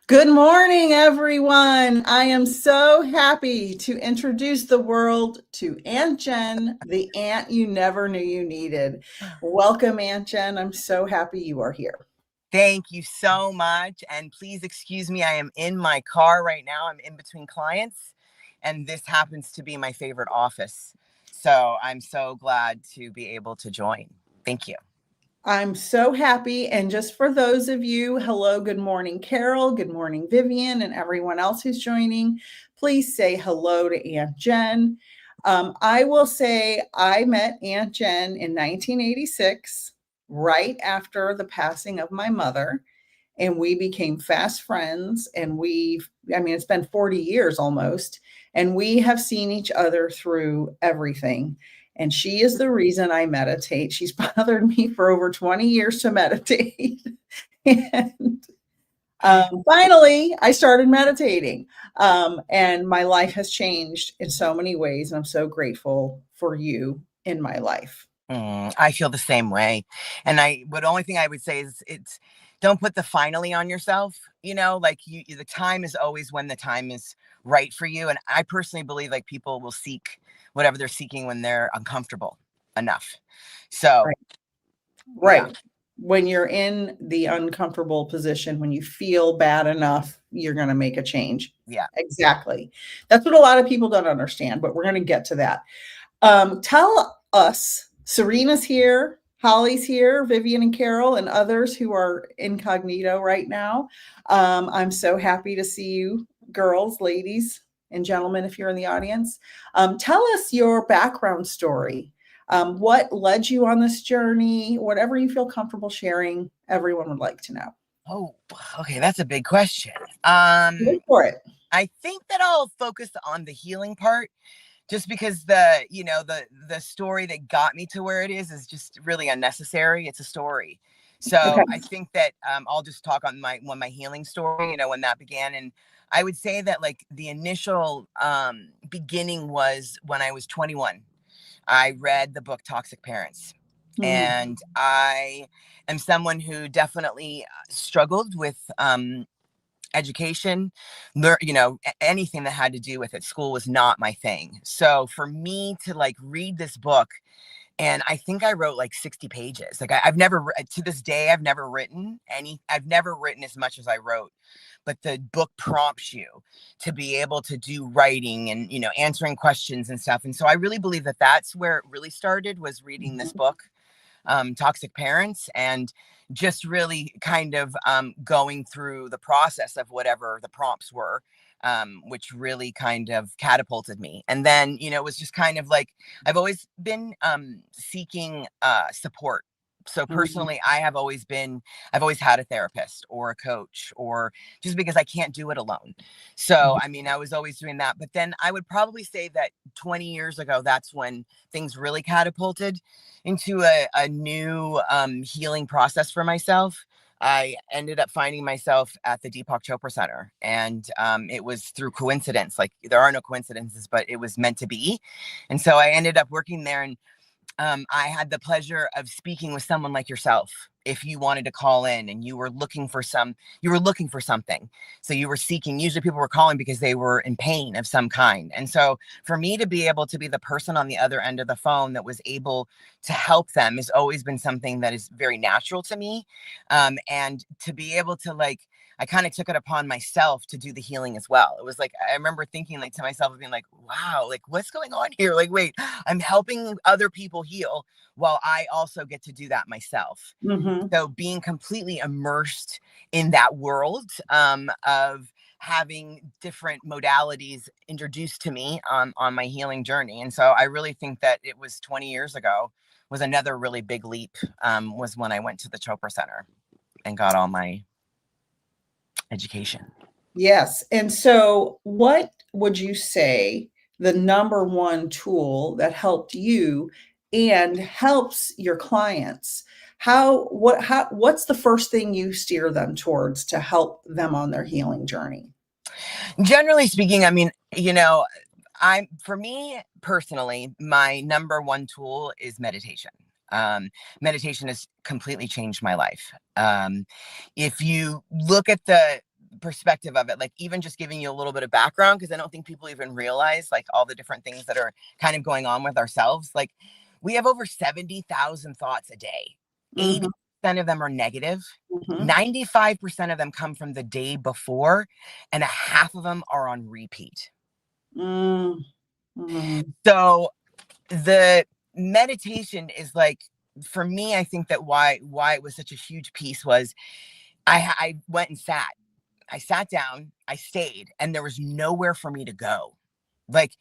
Good morning, everyone. I am so happy to introduce the world to Aunt Jen, the aunt you never knew you needed. Welcome, Aunt Jen. I'm so happy you are here. Thank you so much. And please excuse me, I am in my car right now. I'm in between clients, and this happens to be my favorite office. So I'm so glad to be able to join. Thank you. I'm so happy. And just for those of you, hello, good morning, Carol. Good morning, Vivian, and everyone else who's joining. Please say hello to Aunt Jen. I will say I met Aunt Jen in 1986, right after the passing of my mother. And we became fast friends. And it's been 40 years almost. And we have seen each other through everything. And she is the reason I meditate. She's bothered me for over 20 years to meditate. and Finally, I started meditating. And my life has changed in so many ways. And I'm so grateful for you in my life. I feel the same way. And the only thing I would say is don't put the finally on yourself. Like the time is always when the time is right for you. And I personally believe like people will seek whatever they're seeking when they're uncomfortable enough. So, Right. Yeah. When you're in the uncomfortable position, when you feel bad enough, you're going to make a change. Yeah. Exactly. That's what a lot of people don't understand, but we're going to get to that. Tell us, Serena's here, Holly's here, Vivian and Carol, and others who are incognito right now. I'm so happy to see you, girls, ladies, and gentlemen, if you're in the audience. Tell us your background story. What led you on this journey? Whatever you feel comfortable sharing, everyone would like to know. Oh, okay. That's a big question. Go for it. I think that I'll focus on the healing part just because the story that got me to where it is just really unnecessary. It's a story. So Okay. I think that I'll just talk on my healing story, when that began. And I would say that like the initial beginning was when I was 21. I read the book Toxic Parents. And I am someone who definitely struggled with education, anything that had to do with it. School was not my thing. So for me to like read this book, and I think I wrote like 60 pages. Like I've never, to this day, I've never written as much as I wrote, but the book prompts you to be able to do writing and, answering questions and stuff. And so I really believe that that's where it really started, was reading this book, Toxic Parents, and just really kind of going through the process of whatever the prompts were, which really kind of catapulted me. And then, it was just kind of like, I've always been seeking support. So personally, I've always had a therapist or a coach, or just because I can't do it alone. So, I was always doing that. But then I would probably say that 20 years ago, that's when things really catapulted into a new healing process for myself. I ended up finding myself at the Deepak Chopra Center, and it was through coincidence. Like there are no coincidences, but it was meant to be. And so I ended up working there, and I had the pleasure of speaking with someone like yourself. If you wanted to call in and you were looking for something. So you were seeking, usually people were calling because they were in pain of some kind. And so for me to be able to be the person on the other end of the phone that was able to help them has always been something that is very natural to me. And to be able to I kind of took it upon myself to do the healing as well. It was like, I remember thinking to myself, being like, wow, like what's going on here? Like, wait, I'm helping other people heal while I also get to do that myself. So being completely immersed in that world of having different modalities introduced to me on my healing journey. And so I really think that it was 20 years ago was another really big leap, was when I went to the Chopra Center and got all my education. Yes. And so, what would you say the number one tool that helped you and helps your clients? What's the first thing you steer them towards to help them on their healing journey? Generally speaking, for me personally, my number one tool is meditation. Meditation has completely changed my life. If you look at the perspective of it, like even just giving you a little bit of background, because I don't think people even realize like all the different things that are kind of going on with ourselves. Like we have over 70,000 thoughts a day. Mm-hmm. 80% of them are negative. Mm-hmm. 95% of them come from the day before, and a half of them are on repeat. Mm-hmm. So the meditation is like, for me, I think that why it was such a huge piece was I went and I sat down, I stayed, and there was nowhere for me to go. Like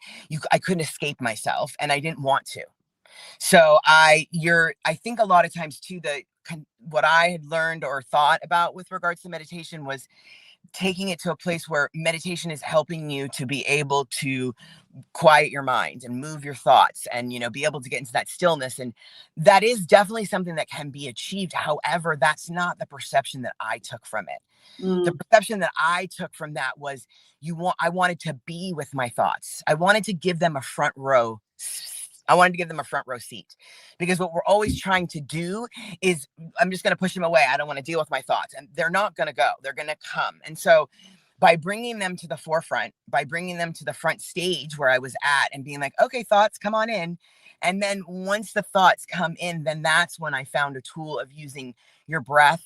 I couldn't escape myself, and I didn't want to. So I think a lot of times too, what I had learned or thought about with regards to meditation was taking it to a place where meditation is helping you to be able to quiet your mind and move your thoughts and, be able to get into that stillness. And that is definitely something that can be achieved. However, that's not the perception that I took from it. The perception that I took from that was I wanted to be with my thoughts. I wanted to give them a front row. I wanted to give them a front row seat, because what we're always trying to do is, I'm just going to push them away. I don't want to deal with my thoughts, and they're not going to go. They're going to come. And so by bringing them to the forefront, by bringing them to the front stage where I was at and being like, okay, thoughts, come on in. And then once the thoughts come in, then that's when I found a tool of using your breath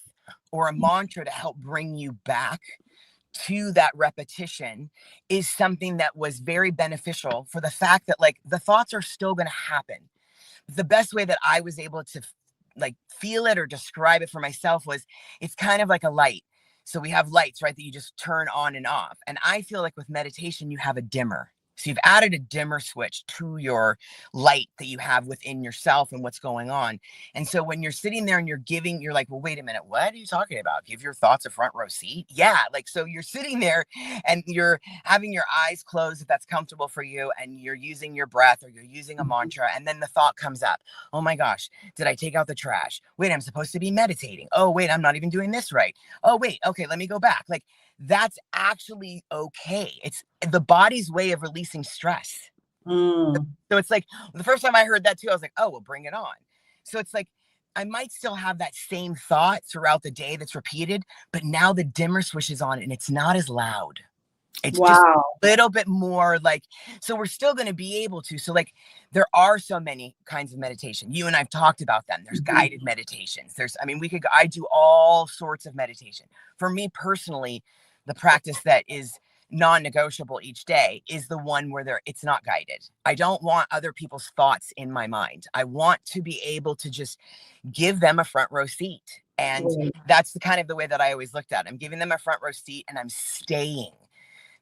or a mantra to help bring you back to that repetition, is something that was very beneficial for the fact that like the thoughts are still going to happen. The best way that I was able to like feel it or describe it for myself was, it's kind of like a light. So we have lights, right, that you just turn on and off. And I feel like with meditation, you have a dimmer. So you've added a dimmer switch to your light that you have within yourself and what's going on. And so when you're sitting there and you're like, well, wait a minute, what are you talking about? Give your thoughts a front row seat? Yeah. Like, so you're sitting there and you're having your eyes closed, if that's comfortable for you, and you're using your breath or you're using a mantra. And then the thought comes up. Oh my gosh, did I take out the trash? Wait, I'm supposed to be meditating. Oh, wait, I'm not even doing this right. Oh, wait, okay, let me go back. Like, that's actually okay. It's the body's way of releasing stress. So it's like, the first time I heard that too, I was like, oh, well, bring it on. So it's like, I might still have that same thought throughout the day that's repeated, but now the dimmer switch is on and it's not as loud. It's just a little bit more like, so we're still going to be able to. So like, there are so many kinds of meditation. You and I've talked about them. There's guided meditations. I do all sorts of meditation. For me personally, the practice that is non-negotiable each day is the one where it's not guided. I don't want other people's thoughts in my mind. I want to be able to just give them a front row seat. And that's the kind of the way that I always looked at it. I'm giving them a front row seat and I'm staying.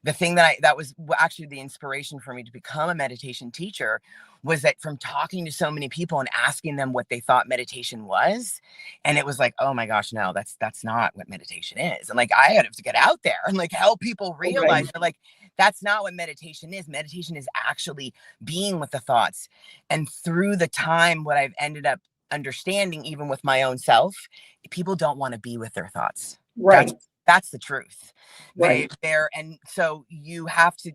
The thing that was actually the inspiration for me to become a meditation teacher was that from talking to so many people and asking them what they thought meditation was. And it was like, oh my gosh, no, that's not what meditation is. And like, I had to get out there and like help people realize that like, that's not what meditation is. Meditation is actually being with the thoughts. And through the time, what I've ended up understanding, even with my own self, people don't want to be with their thoughts. Right. That's the truth. Right. And so you have to,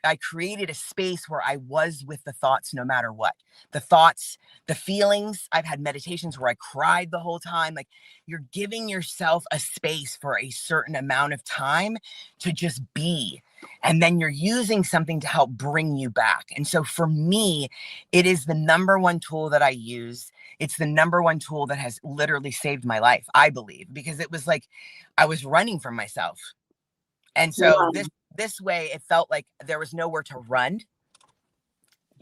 I created a space where I was with the thoughts no matter what. The thoughts, the feelings. I've had meditations where I cried the whole time. Like, you're giving yourself a space for a certain amount of time to just be. And then you're using something to help bring you back. And so for me, it is the number one tool that I use. It's the number one tool that has literally saved my life, I believe, because it was like I was running from myself. And so this way, it felt like there was nowhere to run.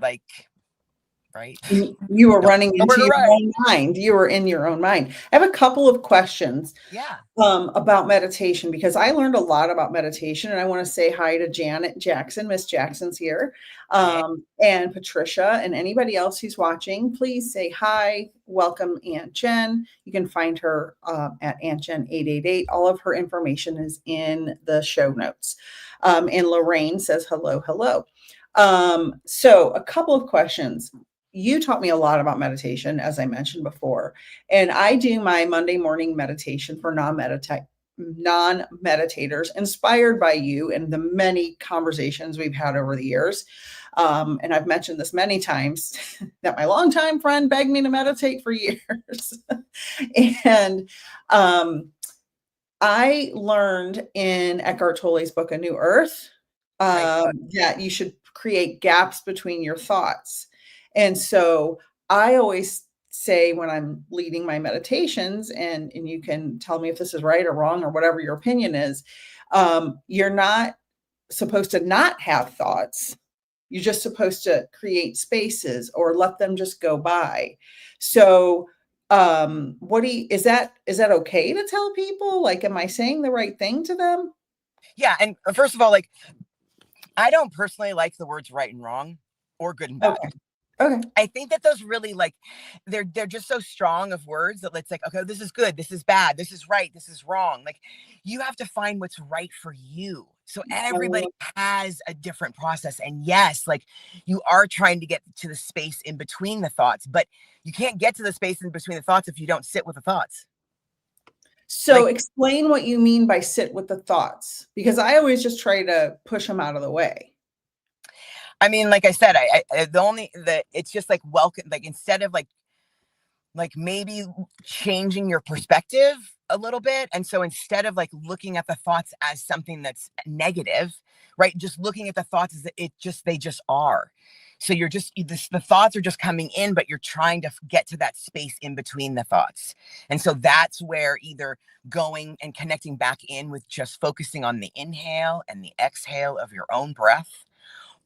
Like, right? You were running into your run. own mind. You were in your own mind. I have a couple of questions. Yeah. About meditation, because I learned a lot about meditation, and I want to say hi to Janet Jackson. Miss Jackson's here, and Patricia, and anybody else who's watching. Please say hi. Welcome, Aunt Jen. You can find her at Aunt Jen 888. All of her information is in the show notes. And Lorraine says hello, hello. So a couple of questions. You taught me a lot about meditation, as I mentioned before, and I do my Monday morning meditation for non-meditators, inspired by you and the many conversations we've had over the years. And I've mentioned this many times that my longtime friend begged me to meditate for years. And I learned in Eckhart Tolle's book, A New Earth, Nice book. that you should create gaps between your thoughts. And so I always say when I'm leading my meditations, and you can tell me if this is right or wrong or whatever your opinion is, you're not supposed to not have thoughts. You're just supposed to create spaces or let them just go by. So what do you, is that okay to tell people? Like, am I saying the right thing to them? Yeah. And first of all, like, I don't personally like the words right and wrong or good and bad. Okay. Okay. I think that those really like they're just so strong of words that it's like, okay, this is good, this is bad, this is right, this is wrong. Like you have to find what's right for you. So everybody Oh, has a different process. And yes, like you are trying to get to the space in between the thoughts, but you can't get to the space in between the thoughts if you don't sit with the thoughts. so Like, explain what you mean by sit with the thoughts, because I always just try to push them out of the way. I mean, like I said, the only the it's just like welcome, like instead of like maybe changing your perspective a little bit. And so instead of like looking at the thoughts as something that's negative, right? Just looking at the thoughts as they just are. So you're just, the thoughts are just coming in, but you're trying to get to that space in between the thoughts. And so that's where either going and connecting back in with just focusing on the inhale and the exhale of your own breath,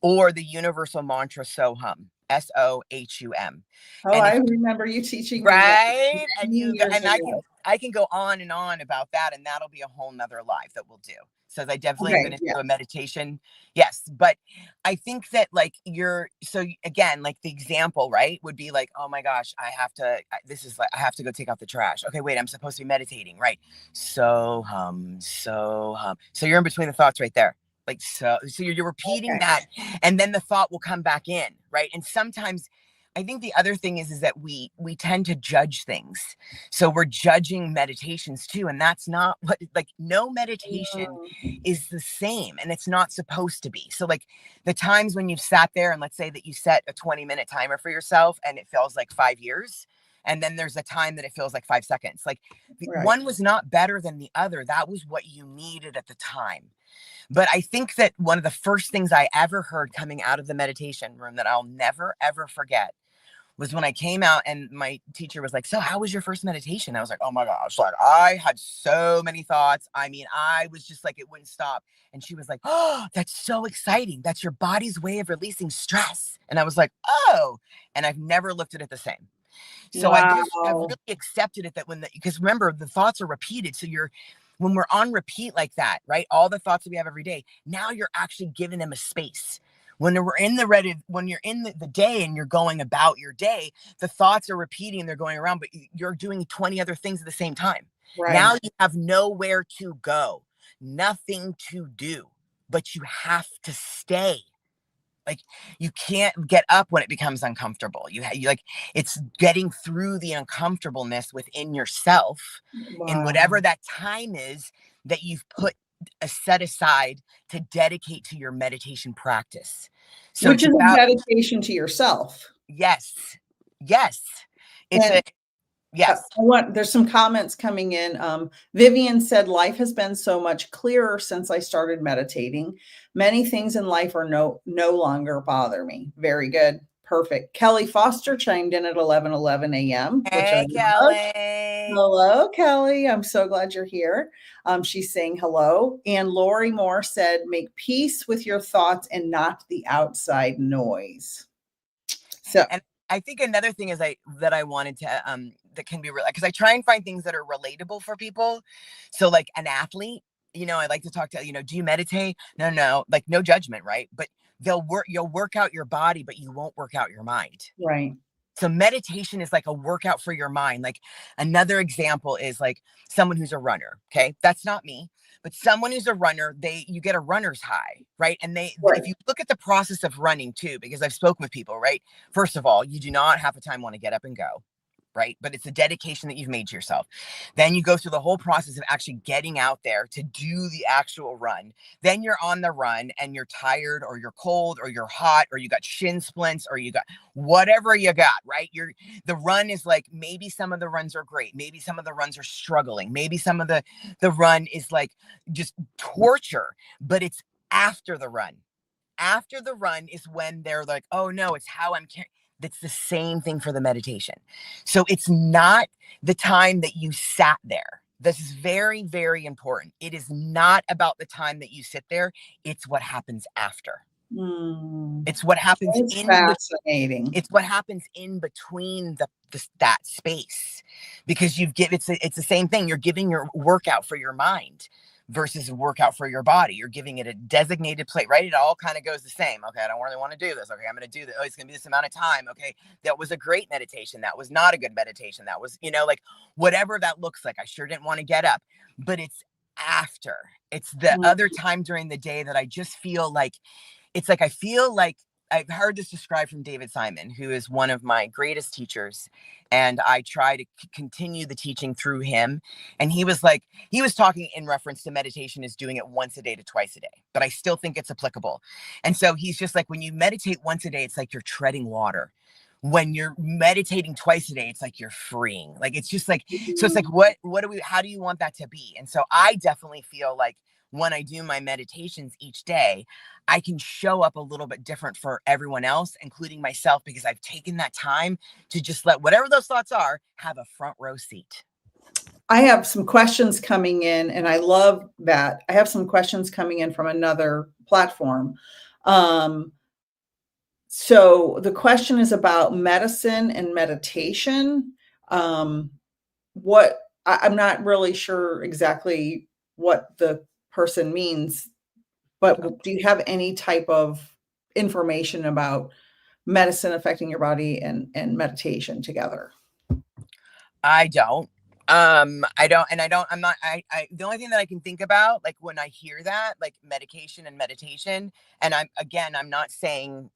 or the universal mantra Sohum, Sohum. Oh, And I if remember you teaching me that right. And many years and ago. I can go on and on about that, and that'll be a whole nother live that we'll do. So I definitely am Okay, going to yeah. do a meditation. Yes. But I think that like again, like the example, right, would be like, oh my gosh, this is like, I have to go take out the trash. Okay, wait, I'm supposed to be meditating, right? So you're in between the thoughts right there. Like, so you're repeating Okay. that, and then the thought will come back in, right? And sometimes I think the other thing is that we tend to judge things. So we're judging meditations too. And that's not what, like, no meditation Mm, is the same, and it's not supposed to be. So like the times when you've sat there and let's say that you set a 20-minute timer for yourself and it feels like 5 years. And then there's a time that it feels like 5 seconds. Like right. one was not better than the other. That was what you needed at the time. But I think that one of the first things I ever heard coming out of the meditation room that I'll never, ever forget was when I came out and my teacher was like, so how was your first meditation? I was like, oh my gosh, like I had so many thoughts. I mean, I was just like, it wouldn't stop. And she was like, oh, that's so exciting. That's your body's way of releasing stress. And I was like, oh, and I've never looked at it the same. So I've Wow. really accepted it that because remember, the thoughts are repeated. So when we're on repeat like that, right? All the thoughts that we have every day, now you're actually giving them a space. When you're in the day and you're going about your day, the thoughts are repeating and they're going around, but you're doing 20 other things at the same time. Now Right. you have nowhere to go, nothing to do, but you have to stay. Like you can't get up when it becomes uncomfortable. You like it's getting through the uncomfortableness within yourself in Wow. whatever that time is that you've put a set aside to dedicate to your meditation practice. So Which it's is a about dedication to yourself. yes, yes. It's And a yes. there's some comments coming in. Vivian said, life has been so much clearer since I started meditating. Many things in life are no longer bother me. Very good. Perfect. Kelly Foster chimed in at 11:11 a.m., which I Hey, love. Kelly. Hello, Kelly. I'm so glad you're here. She's saying hello. And Lori Moore said, make peace with your thoughts and not the outside noise. So, And I think another thing is that I wanted to that can be real, because I try and find things that are relatable for people. So like an athlete, I like to talk to, do you meditate? No, like no judgment, right? But you'll work out your body, but you won't work out your mind. right, So meditation is like a workout for your mind. Like another example is like someone who's a runner. Okay. That's not me, but someone who's a runner, you get a runner's high, right? And right, if you look at the process of running too, because I've spoken with people, right? First of all, you do not half the time want to get up and go. right? But it's a dedication that you've made to yourself. Then you go through the whole process of actually getting out there to do the actual run. Then you're on the run and you're tired or you're cold or you're hot or you got shin splints or you got whatever you got, right? The run is like, maybe some of the runs are great. Maybe some of the runs are struggling. Maybe some of the run is like just torture, but it's after the run. After the run is when they're like, oh no, it's how I'm carrying. That's the same thing for the meditation. So it's not the time that you sat there. This is very, very important. It is not about the time that you sit there. It's what happens after. It's what happens It's fascinating. it's what happens in between that space, because it's the same thing. You're giving your workout for your mind versus a workout for your body. You're giving it a designated plate, right? It all kind of goes the same. Okay, I don't really want to do this. Okay, I'm going to do this. Oh, it's going to be this amount of time. Okay, that was a great meditation. That was not a good meditation. That was, like whatever that looks like. I sure didn't want to get up, but it's after. It's the other time during the day that I just feel like, it's like, I feel like I've heard this described from David Simon, who is one of my greatest teachers. And I try to continue the teaching through him. And he was talking in reference to meditation as doing it once a day to twice a day, but I still think it's applicable. And so he's just like, when you meditate once a day, it's like you're treading water. When you're meditating twice a day, it's like you're freeing. Like, it's just like, so it's like, how do you want that to be? And so I definitely feel like when I do my meditations each day, I can show up a little bit different for everyone else, including myself, because I've taken that time to just let whatever those thoughts are have a front row seat. I have some questions coming in, and I love that. I have some questions coming in from another platform. So the question is about medicine and meditation. I'm not really sure exactly what the person means, but do you have any type of information about medicine affecting your body and meditation together? I don't. The only thing that I can think about, like when I hear that, like medication and meditation, and I'm not saying,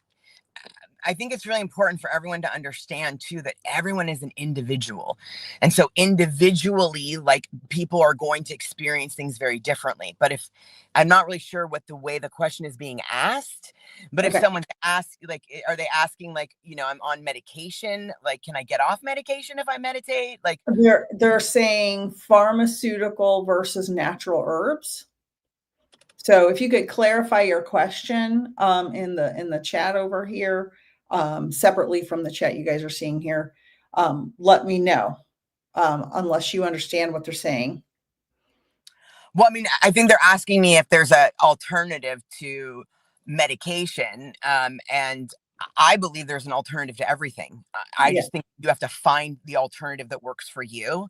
I think it's really important for everyone to understand too, that everyone is an individual. And so individually, like, people are going to experience things very differently. But if I'm not really sure what the way the question is being asked, but Okay. if someone's asked, like, are they asking, like, I'm on medication, like, can I get off medication if I meditate? Like, They're saying pharmaceutical versus natural herbs. So if you could clarify your question in the chat over here, separately from the chat you guys are seeing here, let me know, unless you understand what they're saying. well, I mean, I think they're asking me if there's an alternative to medication. And I believe there's an alternative to everything. I Yeah. just think you have to find the alternative that works for you.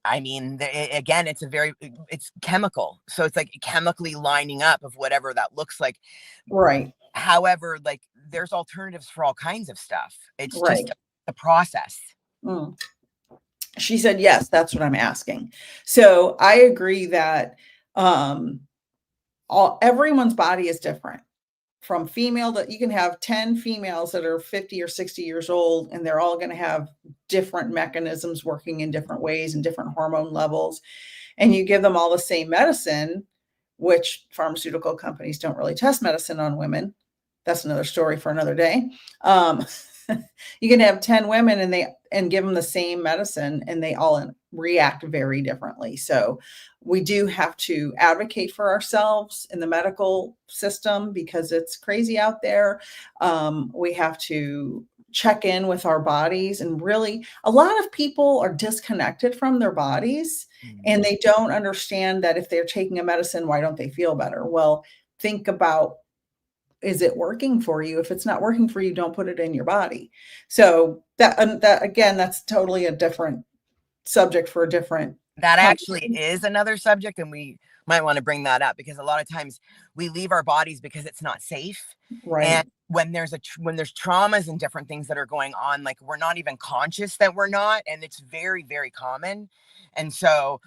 I mean, again, it's chemical. So it's like chemically lining up of whatever that looks like. Right. However, like, there's alternatives for all kinds of stuff. It's Right. just the process. Mm. She said, yes, that's what I'm asking. So I agree that everyone's body is different. From female, that you can have 10 females that are 50 or 60 years old, and they're all going to have different mechanisms working in different ways and different hormone levels. And you give them all the same medicine, which pharmaceutical companies don't really test medicine on women. That's another story for another day. You can have 10 women and give them the same medicine, and they all react very differently. So we do have to advocate for ourselves in the medical system because it's crazy out there. We have to check in with our bodies, and really, a lot of people are disconnected from their bodies, and they don't understand that if they're taking a medicine, why don't they feel better? Well, think about, is it working for you? If it's not working for you, don't put it in your body. So that again, that's totally a different subject for a different. That actually is another subject, and we might want to bring that up, because a lot of times we leave our bodies because it's not safe. Right. And when there's traumas and different things that are going on, like we're not even conscious that we're not, and it's very, very common. And so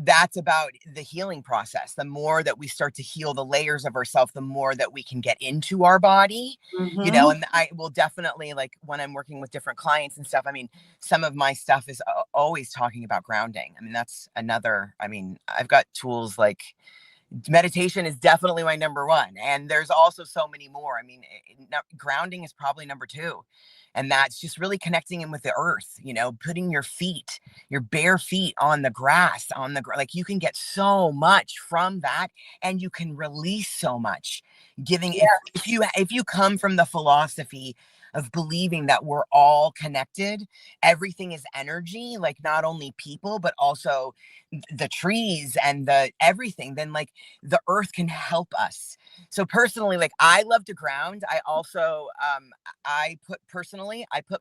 that's about the healing process. The more that we start to heal the layers of ourselves, the more that we can get into our body, Mm-hmm. and I will definitely, like when I'm working with different clients and stuff, I mean, some of my stuff is always talking about grounding. I mean, that's another, I mean, I've got tools like meditation is definitely my number one. And there's also so many more. I mean, grounding is probably number two. And that's just really connecting in with the earth, putting your bare feet on the grass, like you can get so much from that, and you can release so much giving. Yeah. If you come from the philosophy of believing that we're all connected, everything is energy, like not only people, but also the trees and the everything, then like the earth can help us. So personally, like I love to ground. I also, I put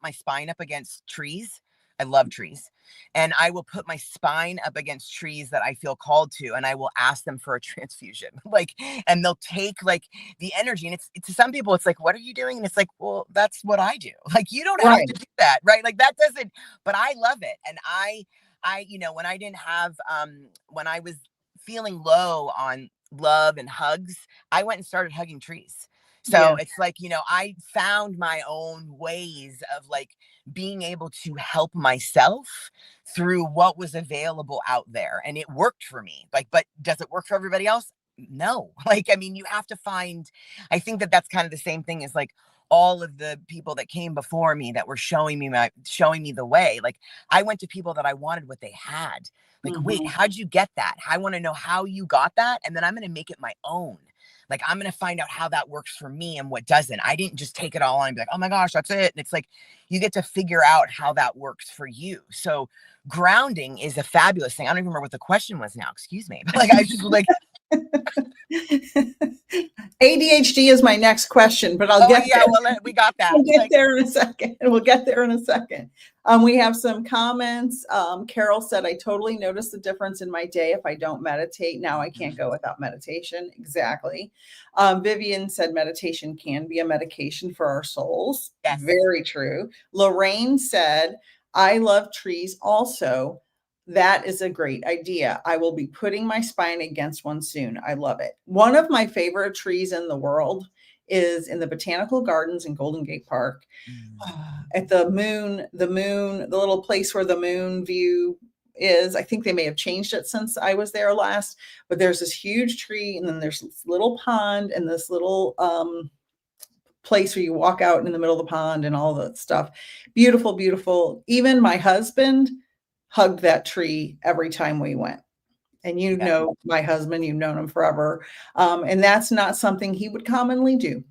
my spine up against trees. I love trees. And I will put my spine up against trees that I feel called to, and I will ask them for a transfusion. Like, and they'll take like the energy. And it's to some people, it's like, what are you doing? And it's like, well, that's what I do. Like, you don't have Right. to do that, right? Like that doesn't, but I love it. And when I didn't have, when I was feeling low on love and hugs, I went and started hugging trees. So Yeah. it's like, I found my own ways of like being able to help myself through what was available out there. And it worked for me. Like, but does it work for everybody else? No. Like, I mean, you have to find, I think that that's kind of the same thing as like all of the people that came before me that were showing me the way. Like I went to people that I wanted what they had. Like, wait, Mm-hmm. how'd you get that? I want to know how you got that. And then I'm going to make it my own. Like, I'm going to find out how that works for me and what doesn't. I didn't just take it all on and be like, oh my gosh, that's it. And it's like, you get to figure out how that works for you. So grounding is a fabulous thing. I don't even remember what the question was now. Excuse me. But like, I just like, ADHD is my next question, but I'll oh get yeah, there. well, we got that. We'll get there in a second. We'll get there in a second. We have some comments. Carol said, I totally notice the difference in my day if I don't meditate. Now I can't go without meditation. Exactly. Vivian said, meditation can be a medication for our souls. Yes. Very true. Lorraine said, I love trees also. That is a great idea. I will be putting my spine against one soon. I love it. One of my favorite trees in the world is in the botanical gardens in Golden Gate Park. At the little place where the moon view is. I think they may have changed it since I was there last, but there's this huge tree, and then there's this little pond and this little place where you walk out in the middle of the pond and all that stuff. Beautiful, beautiful. Even my husband hugged that tree every time we went. And my husband, you've known him forever. And that's not something he would commonly do,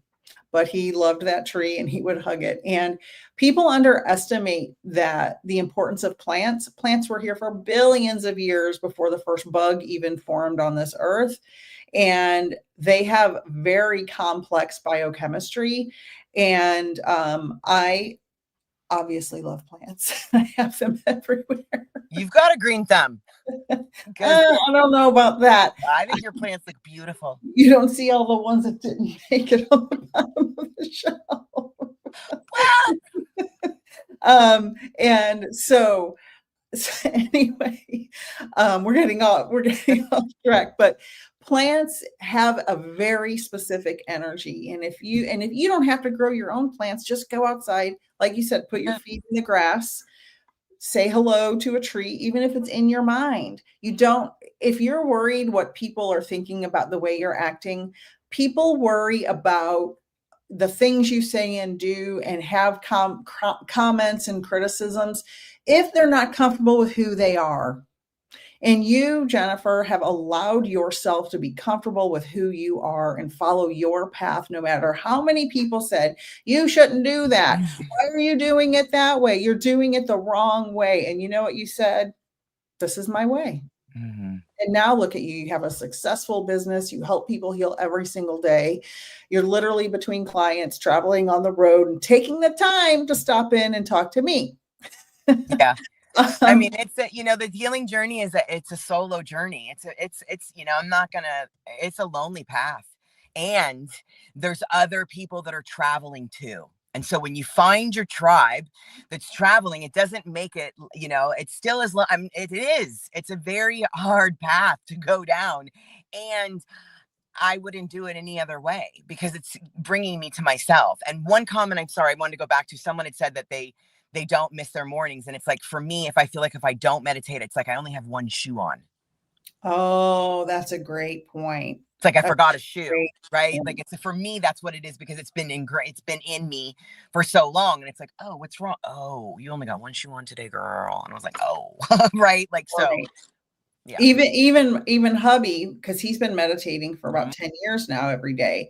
but he loved that tree and he would hug it. And people underestimate that the importance of plants. Plants were here for billions of years before the first bug even formed on this earth. And they have very complex biochemistry. And I obviously love plants. I have them everywhere. You've got a green thumb. I don't know about that. I think your plants look beautiful. You don't see all the ones that didn't make it on the bottom of the shelf. And so anyway, we're getting off track, but plants have a very specific energy. And if you don't have to grow your own plants, just go outside. Like you said, put your feet in the grass, say hello to a tree, even if it's in your mind. If you're worried what people are thinking about the way you're acting, people worry about the things you say and do and have comments and criticisms if they're not comfortable with who they are. And you, Jennifer, have allowed yourself to be comfortable with who you are and follow your path, no matter how many people said, you shouldn't do that. Why are you doing it that way? You're doing it the wrong way. And you know what you said? This is my way. Mm-hmm. And now look at you. You have a successful business. You help people heal every single day. You're literally between clients, traveling on the road and taking the time to stop in and talk to me. Yeah. I mean, the healing journey it's a solo journey. It's a lonely path. and there's other people that are traveling too. And so when you find your tribe that's traveling, it doesn't make it, it still is, it's a very hard path to go down. And I wouldn't do it any other way because it's bringing me to myself. And one comment, I'm sorry, I wanted to go back to, someone had said that they don't miss their mornings. And it's like, for me, if I feel like if I don't meditate, it's like I only have one shoe on. Oh, that's a great point. It's like I That's forgot a shoe, great right? point. Like, for me, that's what it is, because it's been in me for so long. And it's like, oh, what's wrong? Oh, you only got one shoe on today, girl. And I was like, oh, right. Like, so Right. yeah. Even hubby, because he's been meditating for about 10 years now every day.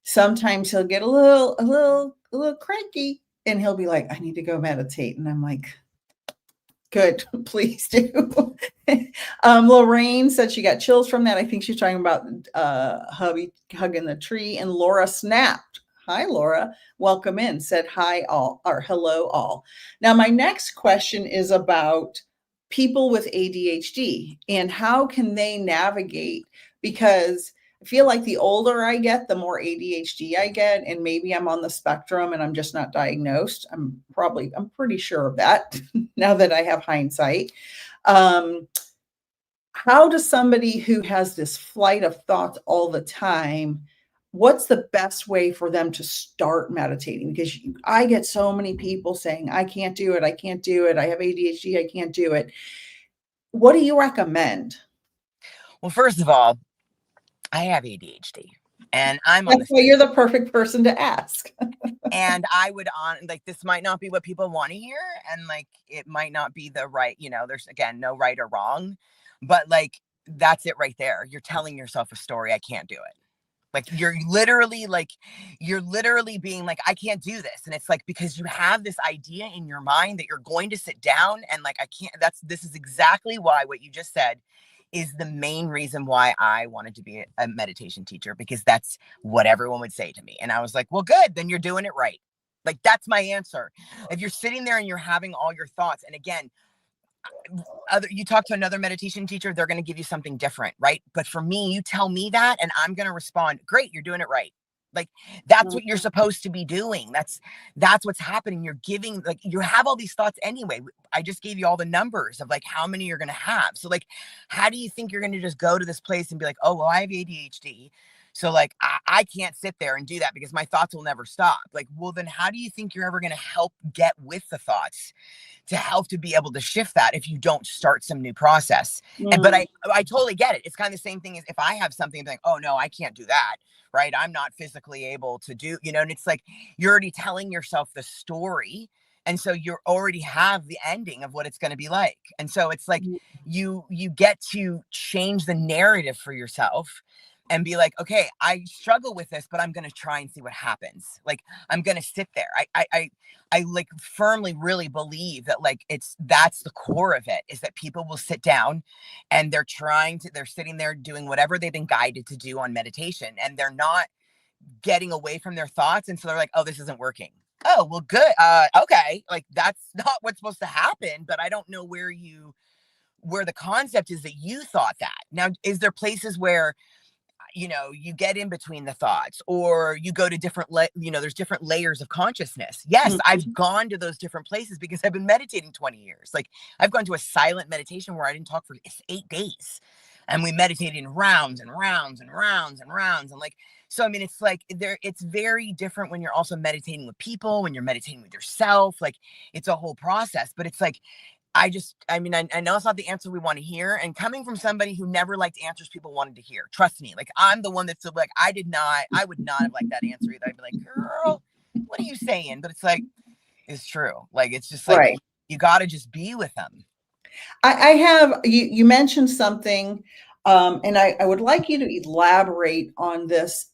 Sometimes he'll get a little cranky and he'll be like, I need to go meditate. And I'm like, good, please do. Lorraine said she got chills from that. I think she's talking about hubby hugging the tree. And Laura snapped. Hi, Laura. Welcome in. Said hi all, or hello all. Now, my next question is about people with ADHD and how can they navigate, because I feel like the older I get, the more ADHD I get, and maybe I'm on the spectrum and I'm just not diagnosed. I'm pretty sure of that now that I have hindsight. How does somebody who has this flight of thoughts all the time, what's the best way for them to start meditating? Because I get so many people saying, I can't do it. I can't do it. I have ADHD. I can't do it. What do you recommend? Well, first of all, I have ADHD, and I'm on That's why you're the perfect person to ask. and I would this might not be what people want to hear, and like it might not be the right, there's, again, no right or wrong, but like that's it right there. You're telling yourself a story. I can't do it. Like you're literally being like, I can't do this. And it's like, because you have this idea in your mind that you're going to sit down and like, I can't, this is exactly why what you just said is the main reason why I wanted to be a meditation teacher, because that's what everyone would say to me. And I was like, well, good, then you're doing it right. Like, that's my answer. If you're sitting there and you're having all your thoughts, and again, you talk to another meditation teacher, they're going to give you something different, right? But for me, you tell me that and I'm going to respond, great, you're doing it right. Like, that's what you're supposed to be doing. That's what's happening. You're giving, like, you have all these thoughts anyway. I just gave you all the numbers of like how many you're going to have. So like, how do you think you're going to just go to this place and be like, oh, well, I have ADHD, so like, I can't sit there and do that because my thoughts will never stop. Like, well, then how do you think you're ever going to help get with the thoughts to help to be able to shift that if you don't start some new process? But I totally get it. It's kind of the same thing as if I have something like, oh no, I can't do that. Right. I'm not physically able to do, and it's like, you're already telling yourself the story. And so you already have the ending of what it's going to be like. And so it's like, you get to change the narrative for yourself and be like, okay, I struggle with this, but I'm going to try and see what happens. Like, I'm going to sit there. I like firmly really believe that like that's the core of it, is that people will sit down and they're sitting there doing whatever they've been guided to do on meditation, and they're not getting away from their thoughts. And so they're like, oh, this isn't working. Oh, well, good. Okay. Like, that's not what's supposed to happen, but I don't know where the concept is that you thought that. Now, is there places where you get in between the thoughts, or you go to different, there's different layers of consciousness. Yes, I've gone to those different places because I've been meditating 20 years. Like, I've gone to a silent meditation where I didn't talk for 8 days, and we meditated in rounds and rounds and rounds and rounds. And like, so, I mean, it's like it's very different when you're also meditating with people, when you're meditating with yourself. Like, it's a whole process, but it's like, I know it's not the answer we want to hear. And coming from somebody who never liked answers people wanted to hear, trust me, like, I'm the one that's like, I would not have liked that answer either. I'd be like, girl, what are you saying? But it's like, it's true. Like, it's just like, Right. you got to just be with them. I have, you mentioned something, and I would like you to elaborate on this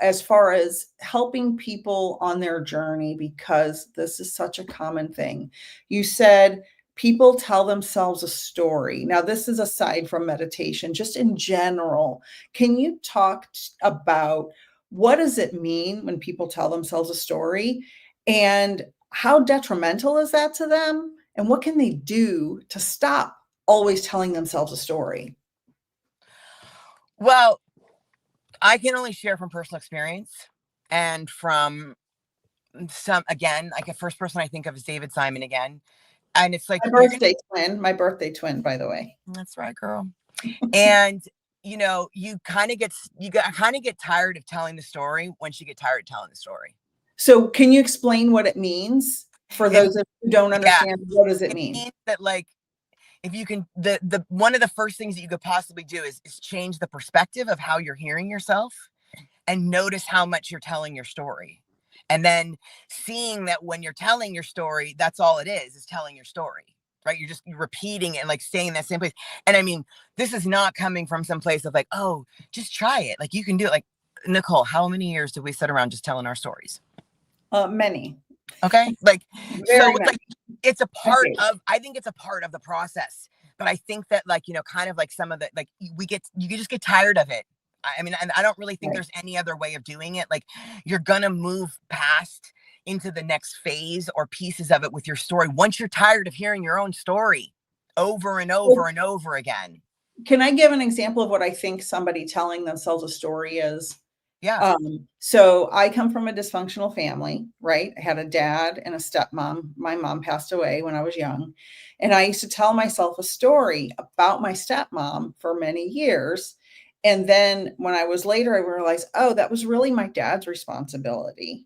as far as helping people on their journey, because this is such a common thing. You said people tell themselves a story. Now, this is aside from meditation, just in general. Can you talk about what does it mean when people tell themselves a story, and how detrimental is that to them? And what can they do to stop always telling themselves a story? Well, I can only share from personal experience and from some, again, like the first person I think of is David Simon again. And it's like, my birthday twin, by the way. That's right, girl. And, you kind of get tired of telling the story once you get tired of telling the story. So can you explain what it means for those who don't understand? Yeah, what does it mean? Means that, like, if you can, the one of the first things that you could possibly do is change the perspective of how you're hearing yourself and notice how much you're telling your story. And then seeing that when you're telling your story, that's all it is telling your story, right? You're just repeating it and like staying in that same place. And I mean, this is not coming from some place of like, oh, just try it. Like you can do it. Like, Nicole, how many years did we sit around just telling our stories? Many. Okay. Like, so it's like, it's a part of, I think it's a part of the process. But I think that, like, kind of like some of the, like, you just get tired of it. I mean, and I don't really think there's any other way of doing it. Like, you're gonna move past into the next phase or pieces of it with your story once you're tired of hearing your own story over and over and over again. Can I give an example of what I think somebody telling themselves a story is? Yeah. So I come from a dysfunctional family, right? I had a dad and a stepmom. My mom passed away when I was young. And I used to tell myself a story about my stepmom for many years. And then when I was later, I realized, oh, that was really my dad's responsibility.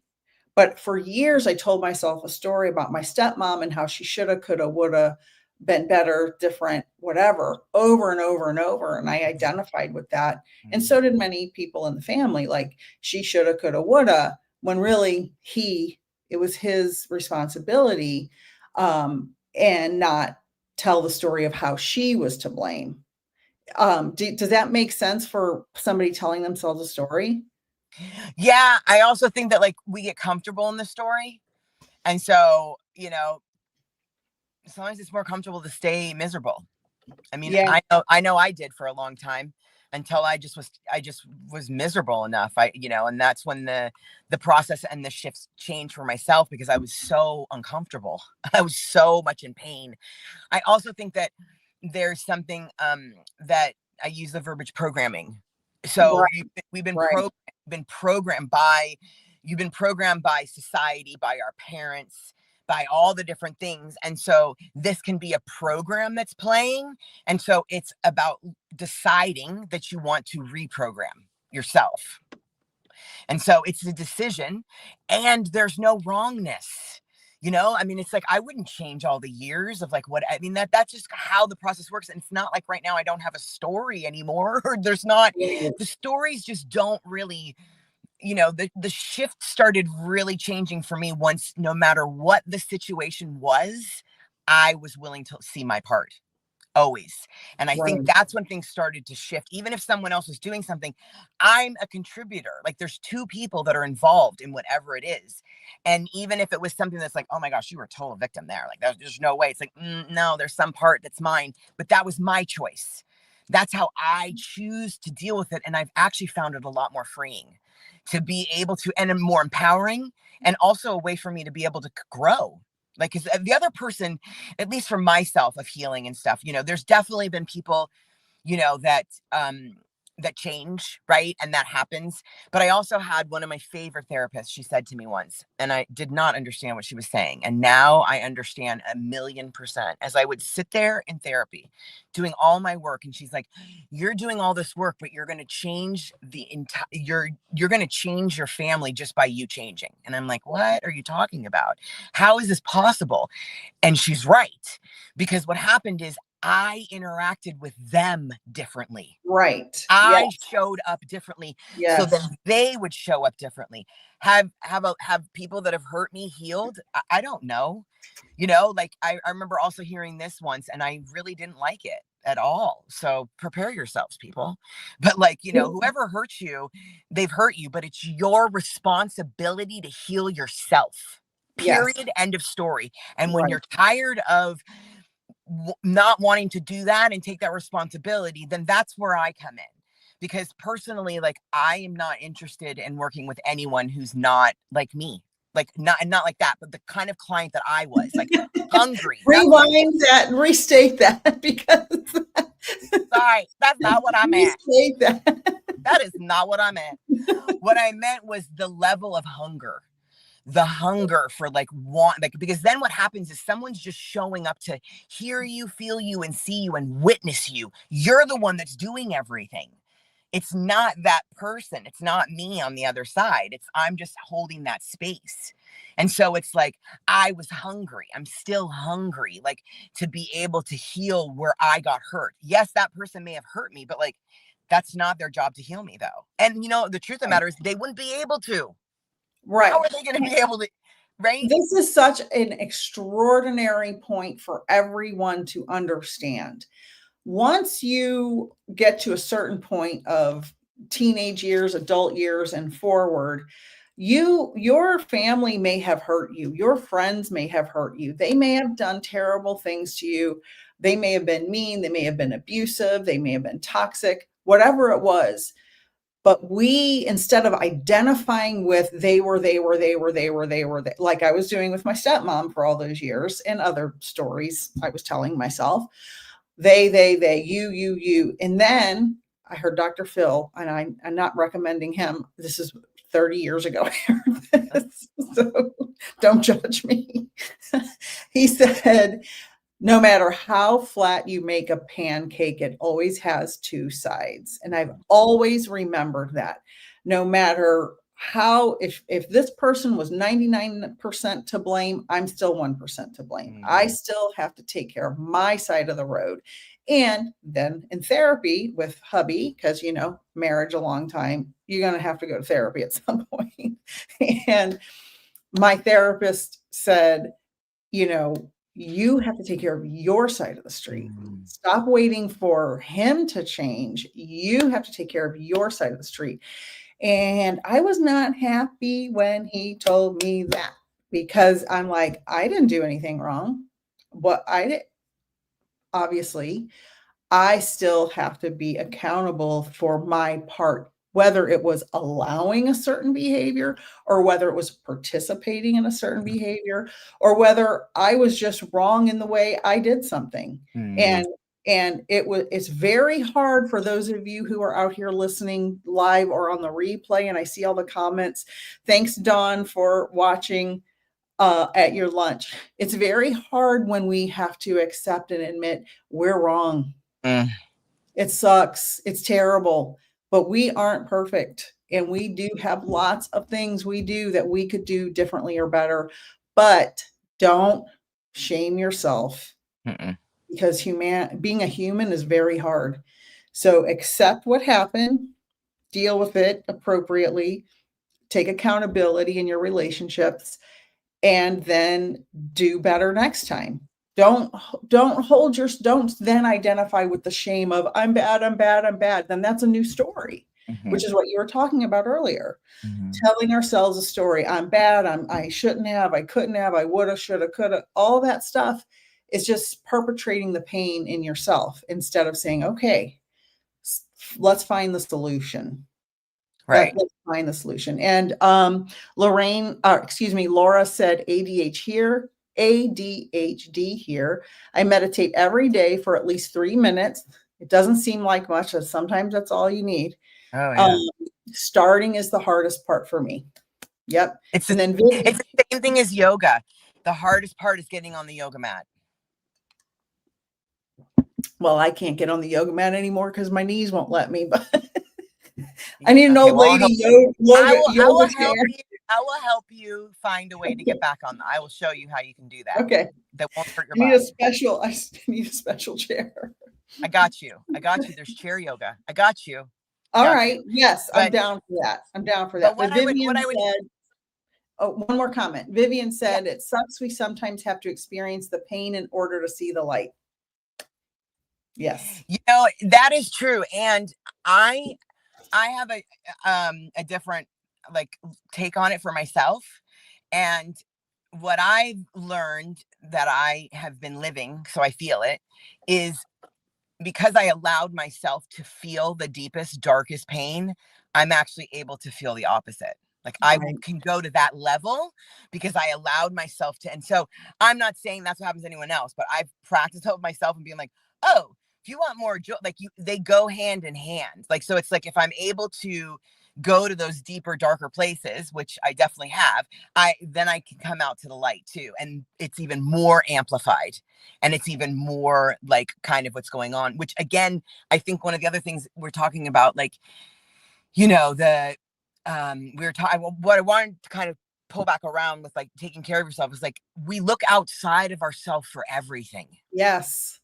But for years, I told myself a story about my stepmom and how she shoulda, coulda, woulda been better, different, whatever, over and over and over. And I identified with that. And so did many people in the family, like she shoulda, coulda, woulda, when really it was his responsibility, and not tell the story of how she was to blame. Does that make sense for somebody telling themselves a story? Yeah. I also think that, like, we get comfortable in the story. And so, sometimes it's more comfortable to stay miserable. I mean, yeah. I know I did for a long time until I just was miserable enough. And that's when the process and the shifts changed for myself because I was so uncomfortable. I was so much in pain. I also think that there's something that I use the verbiage programming. So we've been programmed by society, by our parents, by all the different things. And so this can be a program that's playing. And so it's about deciding that you want to reprogram yourself. And so it's a decision and there's no wrongness. I mean, it's like, I wouldn't change all the years of like what, I mean, that's just how the process works. And it's not like right now I don't have a story anymore, or there's not, the stories just don't really, the shift started really changing for me once, no matter what the situation was, I was willing to see my part. Always. And I think that's when things started to shift. Even if someone else was doing something, I'm a contributor. Like, there's two people that are involved in whatever it is. And even if it was something that's like, oh my gosh, you were a total victim there. Like, there's no way. It's like, no, there's some part that's mine, but that was my choice. That's how I choose to deal with it. And I've actually found it a lot more freeing to be able to, and more empowering, and also a way for me to be able to grow. Like, cause the other person, at least for myself of healing and stuff, there's definitely been people, that change, right? And that happens. But I also had one of my favorite therapists. She said to me once, and I did not understand what she was saying. And now I understand 1,000,000%, as I would sit there in therapy doing all my work. And she's like, you're doing all this work, but you're going to change the entire, you're going to change your family just by you changing. And I'm like, what are you talking about? How is this possible? And she's right. Because what happened is I interacted with them differently. Right. I showed up differently. Yes. So then they would show up differently. Have people that have hurt me healed? I don't know. Like I remember also hearing this once and I really didn't like it at all. So prepare yourselves, people. But like, whoever hurts you, they've hurt you, but it's your responsibility to heal yourself. Period. Yes. End of story. And when you're tired of not wanting to do that and take that responsibility, then that's where I come in. Because personally, like, I am not interested in working with anyone who's not like me. Like, not like that, but the kind of client that I was, like, hungry. Rewind that and restate that, because sorry, that's not what I meant. Restate that. That is not what I meant. What I meant was the level of hunger. The hunger for like because then what happens is someone's just showing up to hear you, feel you, and see you and witness you. You're the one that's doing everything. It's not that person. It's not me on the other side. I'm just holding that space. And so it's like, I was hungry. I'm still hungry, like to be able to heal where I got hurt. Yes, that person may have hurt me, but like, that's not their job to heal me though. And the truth of the matter is they wouldn't be able to. Right. How are they going to be able to, right? This is such an extraordinary point for everyone to understand. Once you get to a certain point of teenage years, adult years, and forward, your family may have hurt you. Your friends may have hurt you. They may have done terrible things to you. They may have been mean. They may have been abusive. They may have been toxic, whatever it was. But we, instead of identifying with they were, like I was doing with my stepmom for all those years and other stories I was telling myself, they, you. And then I heard Dr. Phil, and I'm not recommending him. This is 30 years ago. So don't judge me. He said, no matter how flat you make a pancake, it always has two sides. And I've always remembered that. No matter how, if this person was 99% to blame, I'm still 1% to blame. I still have to take care of my side of the road. And then in therapy with hubby, because marriage a long time, you're going to have to go to therapy at some point. And my therapist said, you have to take care of your side of the street. Stop waiting for him to change. You have to take care of your side of the street. And I was not happy when he told me that, because I'm like, I didn't do anything wrong. What I did, obviously, I still have to be accountable for my part, whether it was allowing a certain behavior or whether it was participating in a certain behavior or whether I was just wrong in the way I did something. And it's very hard for those of you who are out here listening live or on the replay. And I see all the comments. Thanks, Dawn, for watching at your lunch. It's very hard when we have to accept and admit we're wrong. It sucks. It's terrible, but we aren't perfect. And we do have lots of things we do that we could do differently or better, but don't shame yourself because being a human is very hard. So accept what happened, deal with it appropriately, take accountability in your relationships, and then do better next time. Don't then identify with the shame of I'm bad. Then that's a new story, which is what you were talking about earlier. Telling ourselves a story. I'm bad. I shouldn't have, I couldn't have, I woulda, shoulda, coulda. All that stuff is just perpetrating the pain in yourself instead of saying, okay, let's find the solution. Right. Let's find the solution. And Laura said ADHD here. I meditate every day for at least 3 minutes. It doesn't seem like much, but sometimes that's all you need. Oh, yeah. Starting is the hardest part for me. Yep. It's the same thing as yoga. The hardest part is getting on the yoga mat. Well, I can't get on the yoga mat anymore because my knees won't let me, but I need an old lady yoga chair. I will help you find a way to get back on. I will show you how you can do that. Okay. That won't hurt your body. I need a special chair. I got you. There's chair yoga. I got you. All right. Yes, I'm down for that. But Vivian said, one more comment. Vivian said, it sucks we sometimes have to experience the pain in order to see the light. Yes. That is true. And I have a different take on it for myself. And what I've learned that I have been living, so I feel it, is because I allowed myself to feel the deepest, darkest pain, I'm actually able to feel the opposite. I can go to that level because I allowed myself to. And so I'm not saying that's what happens to anyone else, but I've practiced it with myself and being like, oh, if you want more joy, like they go hand in hand. Like, so it's like, if I'm able to go to those deeper, darker places, which I definitely have, then I can come out to the light too. And it's even more amplified, and it's even more like kind of what's going on, which again, I think one of the other things we're talking about, like, we were talking, what I wanted to kind of pull back around with, like, taking care of yourself, is like, we look outside of ourselves for everything. Yes.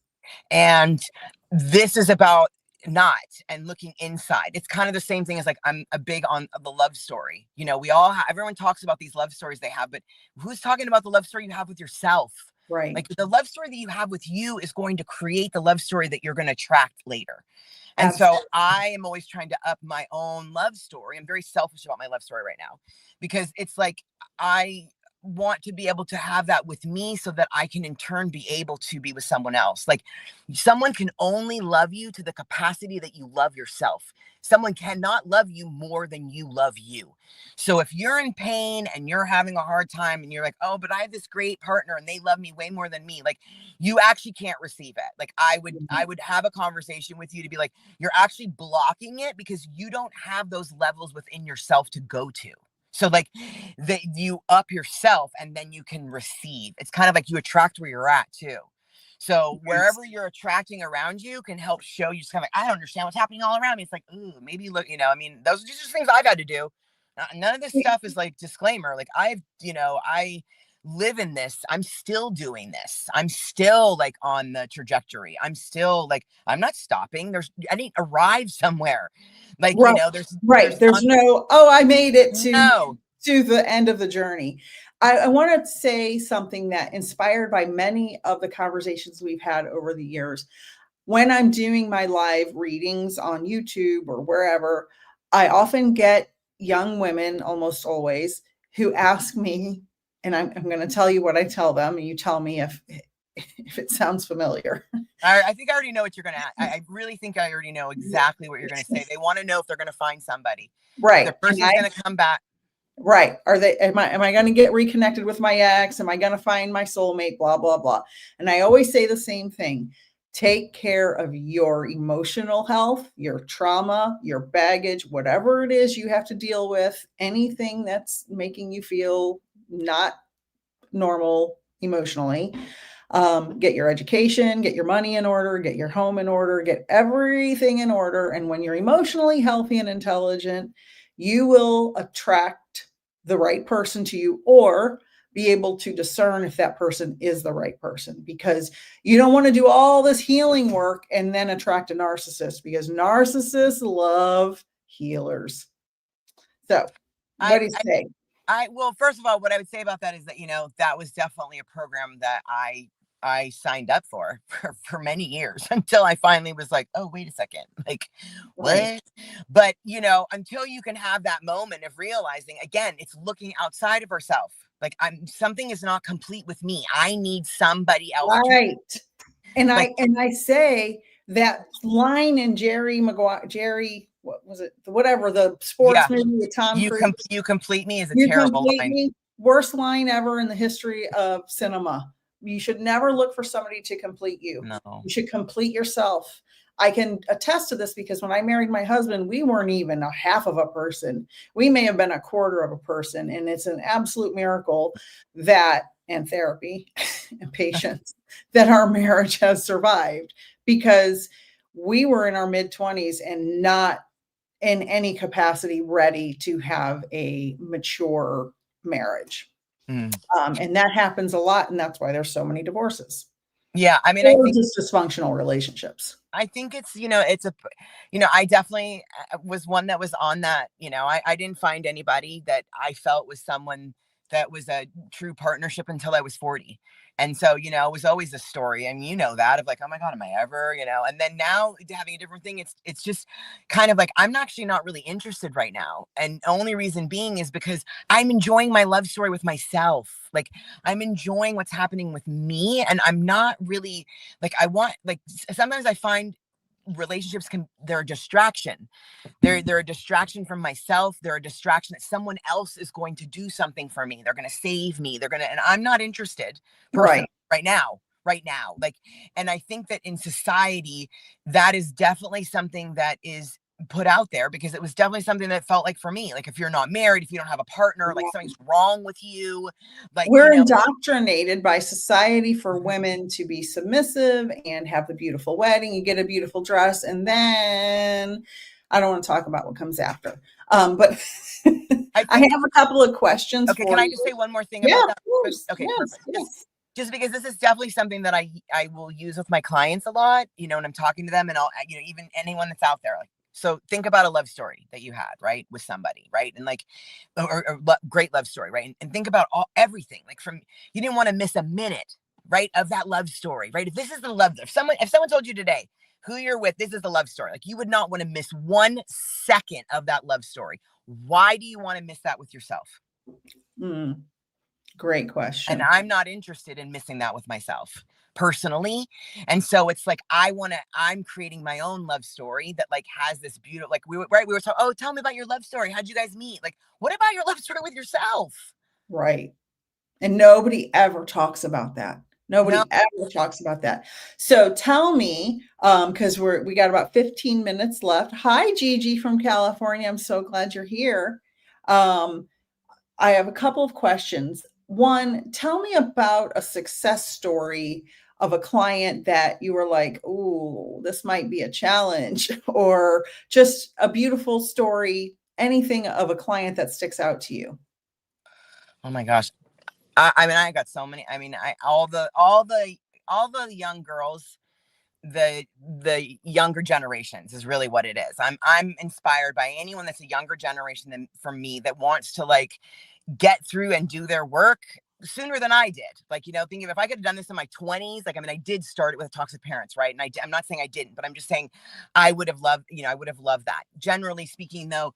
And this is about not, and looking inside. It's kind of the same thing as, like, I'm a big on the love story. We all have, everyone talks about these love stories they have, but who's talking about the love story you have with yourself? Right. Like, the love story that you have with you is going to create the love story that you're going to attract later. And Absolutely. so I am always trying to up my own love story. I'm very selfish about my love story right now, because it's like, I want to be able to have that with me so that I can in turn be able to be with someone else. Like, someone can only love you to the capacity that you love yourself. Someone cannot love you more than you love you. So if you're in pain and you're having a hard time and you're like, oh, but I have this great partner and they love me way more than me, like, you actually can't receive it. Like, I would have a conversation with you to be like, you're actually blocking it because you don't have those levels within yourself to go to. So, like, that you up yourself and then you can receive. It's kind of like you attract where you're at too. So wherever you're attracting around you can help show you, just kind of like, I don't understand what's happening all around me. It's like, ooh, maybe look, I mean, those are just things I've had to do. None of this stuff is like disclaimer. Like, I live in this. I'm still doing this. I'm still like on the trajectory. I'm still like, I'm not stopping. I didn't arrive somewhere. Like, Right. Right. There's no, oh, I made it to the end of the journey. I want to say something that, inspired by many of the conversations we've had over the years. When I'm doing my live readings on YouTube or wherever, I often get young women, almost always, who ask me, and I'm going to tell you what I tell them, and you tell me if it sounds familiar. I think I already know what you're going to ask. I really think I already know exactly what you're going to say. They want to know if they're going to find somebody. Right. If the person's going to come back. Right. Am I going to get reconnected with my ex? Am I going to find my soulmate? Blah, blah, blah. And I always say the same thing. Take care of your emotional health, your trauma, your baggage, whatever it is you have to deal with, anything that's making you feel not normal emotionally. Get your education, get your money in order, get your home in order, get everything in order. And when you're emotionally healthy and intelligent, you will attract the right person to you, or be able to discern if that person is the right person, because you don't want to do all this healing work and then attract a narcissist, because narcissists love healers. So what do you say? Well, first of all, what I would say about that is that, that was definitely a program that I signed up for many years, until I finally was like, oh, wait a second, like, Right. what? But, until you can have that moment of realizing, again, it's looking outside of herself. Like, something is not complete with me. I need somebody else. Right. And like, I say that line in what was it? Whatever, the sports movie with Tom Cruise. You complete me is a You terrible complete line. me. Worst line ever in the history of cinema. You should never look for somebody to complete you. No. You should complete yourself. I can attest to this because when I married my husband, we weren't even a half of a person. We may have been a quarter of a person. And it's an absolute miracle that, and therapy and patience, that our marriage has survived, because we were in our mid-20s and not in any capacity ready to have a mature marriage. And that happens a lot. And that's why there's so many divorces. Yeah. I mean, I think just dysfunctional relationships. I think it's, I definitely was one that was on that. I didn't find anybody that I felt was someone that was a true partnership until I was 40. And so, it was always a story. And that of like, oh my God, am I ever, and then now having a different thing, it's just kind of like, I'm actually not really interested right now. And only reason being is because I'm enjoying my love story with myself. Like, I'm enjoying what's happening with me. And I'm not really like, sometimes I find relationships they're a distraction. They're a distraction from myself. They're a distraction that someone else is going to do something for me. They're going to save me. And I'm not interested personally right now. right now. Like, and I think that in society, that is definitely something that is put out there, because it was definitely something that felt like, for me, like, if you're not married, if you don't have a partner, like something's wrong with you, like, we're indoctrinated by society for women to be submissive and have the beautiful wedding. You get a beautiful dress, and then I don't want to talk about what comes after. But I have a couple of questions. Okay, can I just say one more thing Yeah, about that? of course. Okay, Yes, perfect. yes. Just because this is definitely something that I will use with my clients a lot, you know, when I'm talking to them, and I'll, you know, even anyone that's out there. Like, so think about a love story that you had, right, with somebody, right, and like, great love story, right, and think about everything, like, from, you didn't want to miss a minute, right, of that love story, right. If this is the love, if someone told you today who you're with, this is the love story, like, you would not want to miss 1 second of that love story. Why do you want to miss that with yourself? Great question. And I'm not interested in missing that with myself personally. And so it's like, I'm creating my own love story that, like, has this beautiful, like, we were talking, oh, tell me about your love story. How'd you guys meet? Like, what about your love story with yourself? Right. And nobody ever talks about that. No. Nobody ever talks about that. So tell me, because we got about 15 minutes left. Hi, Gigi from California. I'm so glad you're here. I have a couple of questions. One, tell me about a success story of a client that you were like, "Ooh, this might be a challenge," or just a beautiful story, anything of a client that sticks out to you. Oh my gosh. I mean, I got so many. I mean, all the young girls, the younger generations is really what it is. I'm inspired by anyone that's a younger generation than from me, that wants to, like, get through and do their work sooner than I did. Like, you know, thinking, if I could have done this in my 20s, like, I mean, I did start it with toxic parents, right? And I'm not saying I didn't, but I'm just saying I would have loved, you know, I would have loved that. Generally speaking, though,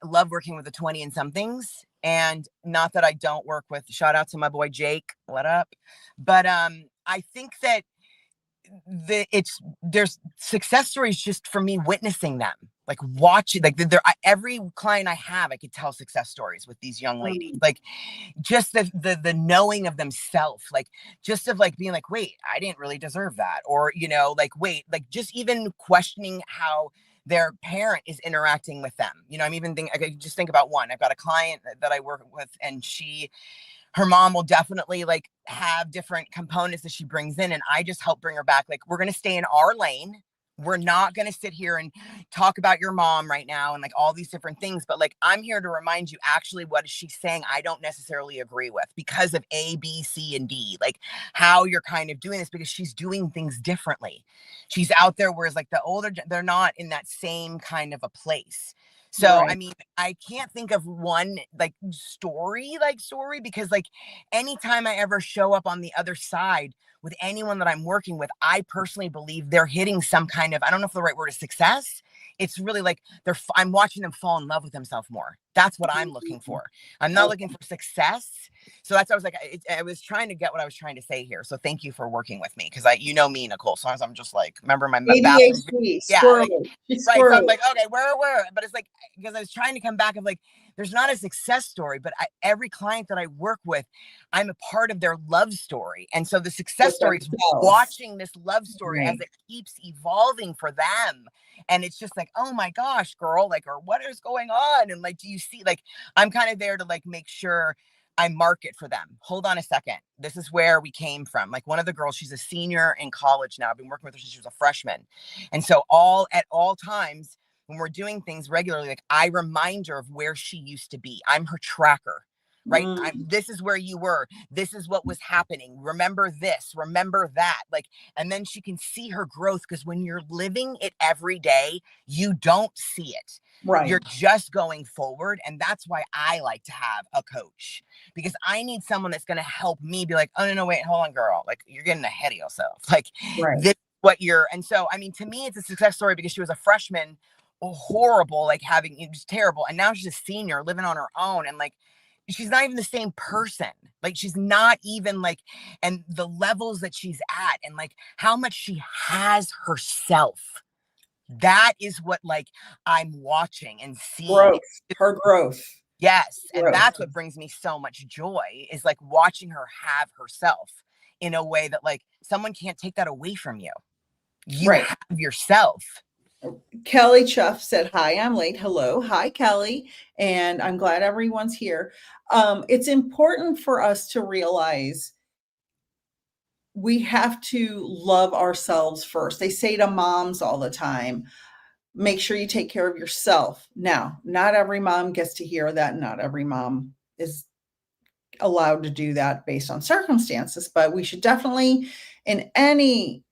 love working with the 20 and somethings. And not that I don't work with, shout out to my boy Jake, what up? But I think that there's success stories just for me witnessing them, like, watching, like, every client I have, I could tell success stories with these young ladies, like, just the knowing of themselves, like, just of, like, being like, wait, I didn't really deserve that, or, you know, like, wait, like, just even questioning how their parent is interacting with them. You know, I'm even thinking, I could just think about one. I've got a client that I work with, and her mom will definitely, like, have different components that she brings in, and I just help bring her back. Like, we're going to stay in our lane. We're not going to sit here and talk about your mom right now and, like, all these different things. But, like, I'm here to remind you, actually, what is she saying I don't necessarily agree with, because of A, B, C, and D. Like, how you're kind of doing this, because she's doing things differently. She's out there, whereas, like, the older, they're not in that same kind of a place. So, Right. I mean, I can't think of one, like, story, because, like, anytime I ever show up on the other side with anyone that I'm working with, I personally believe they're hitting some kind of, I don't know if the right word is success. It's really like I'm watching them fall in love with themselves more. That's what I'm looking for. I'm not looking for success. So that's, I was like, I was trying to get what I was trying to say here. So thank you for working with me. Cause you know me, Nicole. Sometimes I'm just like, remember my bathroom. ADHD, Yeah. Like, squirrely. She's right. So I'm squirrely. like, okay, where? But it's like, because I was trying to come back of, like, there's not a success story, but every client that I work with, I'm a part of their love story. And so the success With story is themselves. watching this love story Right. as it keeps evolving for them. And it's just like, oh my gosh, girl, like, or what is going on? And, like, do you see, like, I'm kind of there to, like, make sure I mark it for them. Hold on a second. This is where we came from. Like, one of the girls, she's a senior in college now. I've been working with her since she was a freshman. And so at all times, when we're doing things regularly, like, I remind her of where she used to be. I'm her tracker, right? This is where you were. This is what was happening. Remember this, remember that. Like, and then she can see her growth, because when you're living it every day, you don't see it. Right. You're just going forward. And that's why I like to have a coach, because I need someone that's going to help me be like, oh, no, wait, hold on, girl. Like, you're getting ahead of yourself. Like, Right. this what you're, and so, I mean, to me, it's a success story, because she was a freshman, horrible, like, having, it was terrible. And now she's a senior living on her own. And, like, she's not even the same person. Like, she's not even, like, and the levels that she's at, and, like, how much she has herself. That is what, like, I'm watching and seeing. Growth. Her growth. Yes. And Growth. that's what brings me so much joy, is, like, watching her have herself in a way that like someone can't take that away from you. You Right. have yourself. Kelly Chuff said, hi, I'm late. Hello. Hi, Kelly. And I'm glad everyone's here. It's important for us to realize we have to love ourselves first. They say to moms all the time, make sure you take care of yourself. Now, not every mom gets to hear that. Not every mom is allowed to do that based on circumstances, but we should definitely, in any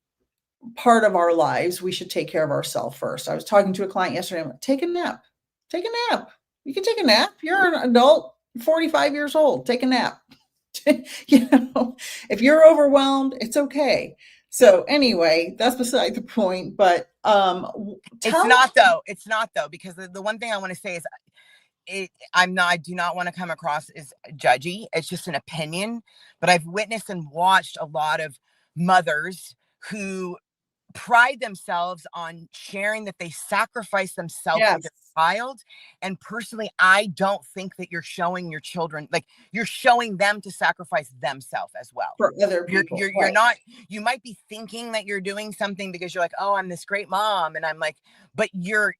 part of our lives, we should take care of ourselves first. I was talking to a client yesterday. I'm like, take a nap. Take a nap. You can take a nap. You're an adult, 45 years old. Take a nap. You know, if you're overwhelmed, it's okay. So anyway, that's beside the point. But It's not though, because the one thing I want to say is I do not want to come across as judgy. It's just an opinion, but I've witnessed and watched a lot of mothers who pride themselves on sharing that they sacrifice themselves for yes, their child. And personally, I don't think that you're showing your children, like you're showing them to sacrifice themselves as well. for other people. You're not, you might be thinking that you're doing something because you're like, oh, I'm this great mom. And I'm like, but you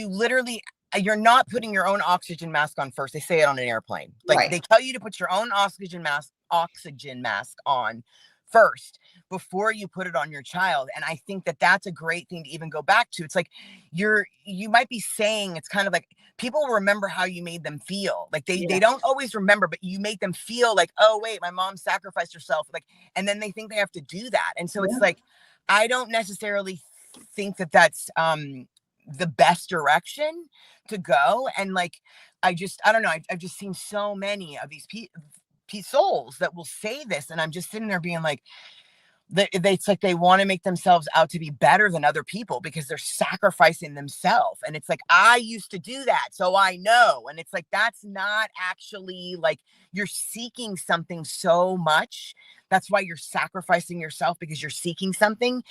literally, you're not putting your own oxygen mask on first. They say it on an airplane. Like Right. they tell you to put your own oxygen mask on first before you put it on your child. And I think that that's a great thing to even go back to. It's like you might be saying, it's kind of like people remember how you made them feel. Like they don't always remember, but you make them feel like, oh wait, my mom sacrificed herself. Like, and then they think they have to do that. And so it's like, I don't necessarily think that that's the best direction to go. And like, I don't know. I've just seen so many of these souls that will say this, and I'm just sitting there being like, it's like they want to make themselves out to be better than other people because they're sacrificing themselves. And it's like, I used to do that, so I know. And it's like, that's not actually, like, you're seeking something so much. That's why you're sacrificing yourself, because you're seeking something.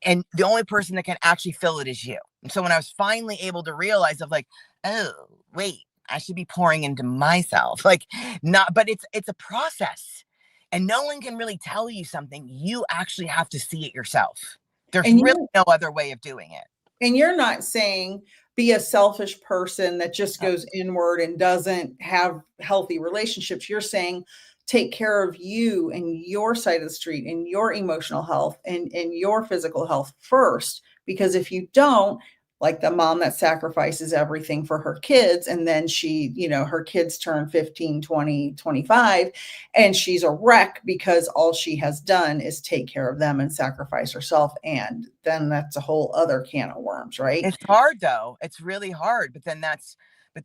And the only person that can actually fill it is you. And so when I was finally able to realize of like, oh, wait, I should be pouring into myself. Like, not, but it's a process. And no one can really tell you something. You actually have to see it yourself. There's really no other way of doing it. And you're not saying be a selfish person that just goes inward and doesn't have healthy relationships. You're saying take care of you and your side of the street and your emotional health and your physical health first. Because if you don't, like the mom that sacrifices everything for her kids, and then she, you know, her kids turn 15, 20, 25, and she's a wreck because all she has done is take care of them and sacrifice herself. And then that's a whole other can of worms, right? It's hard though. It's really hard. But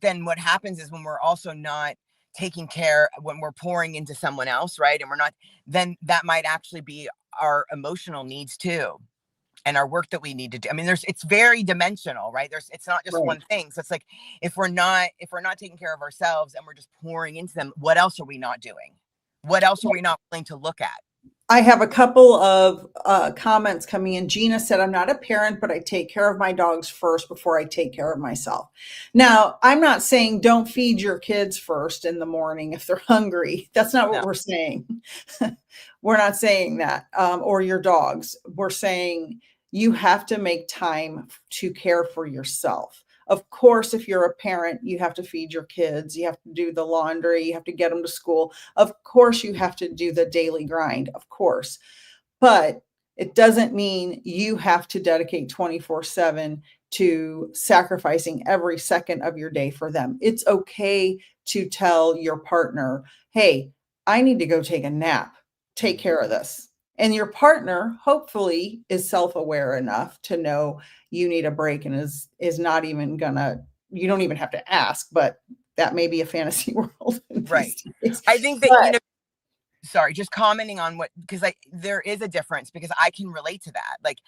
then what happens is when we're also not taking care, when we're pouring into someone else, right? And we're not, then that might actually be our emotional needs too. And our work that we need to do. I mean, it's very dimensional, right? It's not just one thing. So it's like, if we're not taking care of ourselves and we're just pouring into them, what else are we not doing? What else are we not willing to look at? I have a couple of comments coming in. Gina said, I'm not a parent, but I take care of my dogs first before I take care of myself. Now, I'm not saying don't feed your kids first in the morning if they're hungry. That's not what we're saying. We're not saying that, or your dogs. We're saying you have to make time to care for yourself. Of course, if you're a parent, you have to feed your kids. You have to do the laundry. You have to get them to school. Of course, you have to do the daily grind, of course. But it doesn't mean you have to dedicate 24/7 to sacrificing every second of your day for them. It's okay to tell your partner, hey, I need to go take a nap. Take care of this. And your partner hopefully is self-aware enough to know you need a break and is not even gonna, you don't even have to ask, but that may be a fantasy world. Right. I think that, sorry, just commenting on because there is a difference, because I can relate to that. Like,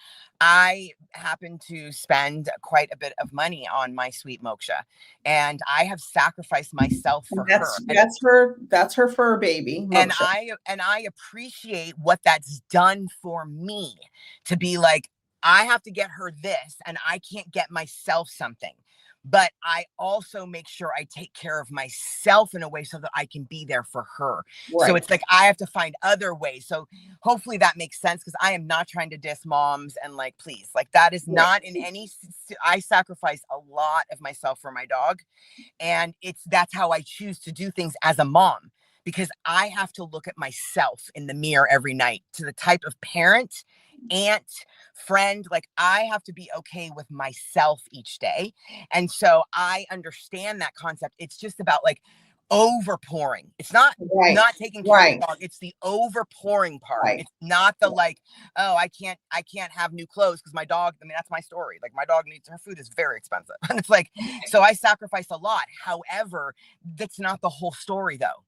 I happen to spend quite a bit of money on my sweet Moksha, and I have sacrificed myself for her. That's her fur baby, Moksha. And I appreciate what that's done for me, to be like, I have to get her this and I can't get myself something. but I also make sure I take care of myself in a way so that I can be there for her. Right. So it's like I have to find other ways. So hopefully that makes sense, because I am not trying to diss moms, and like, please, like that is not in any, I sacrifice a lot of myself for my dog. And that's how I choose to do things as a mom, because I have to look at myself in the mirror every night, to the type of parent, aunt, friend, like I have to be okay with myself each day. And so I understand that concept. It's just about like overpouring. It's not taking care of the dog. It's the overpouring part. It's not the like, oh, I can't have new clothes because my dog, I mean, that's my story. Like my dog needs, her food is very expensive. And it's like, so I sacrifice a lot. However, that's not the whole story though.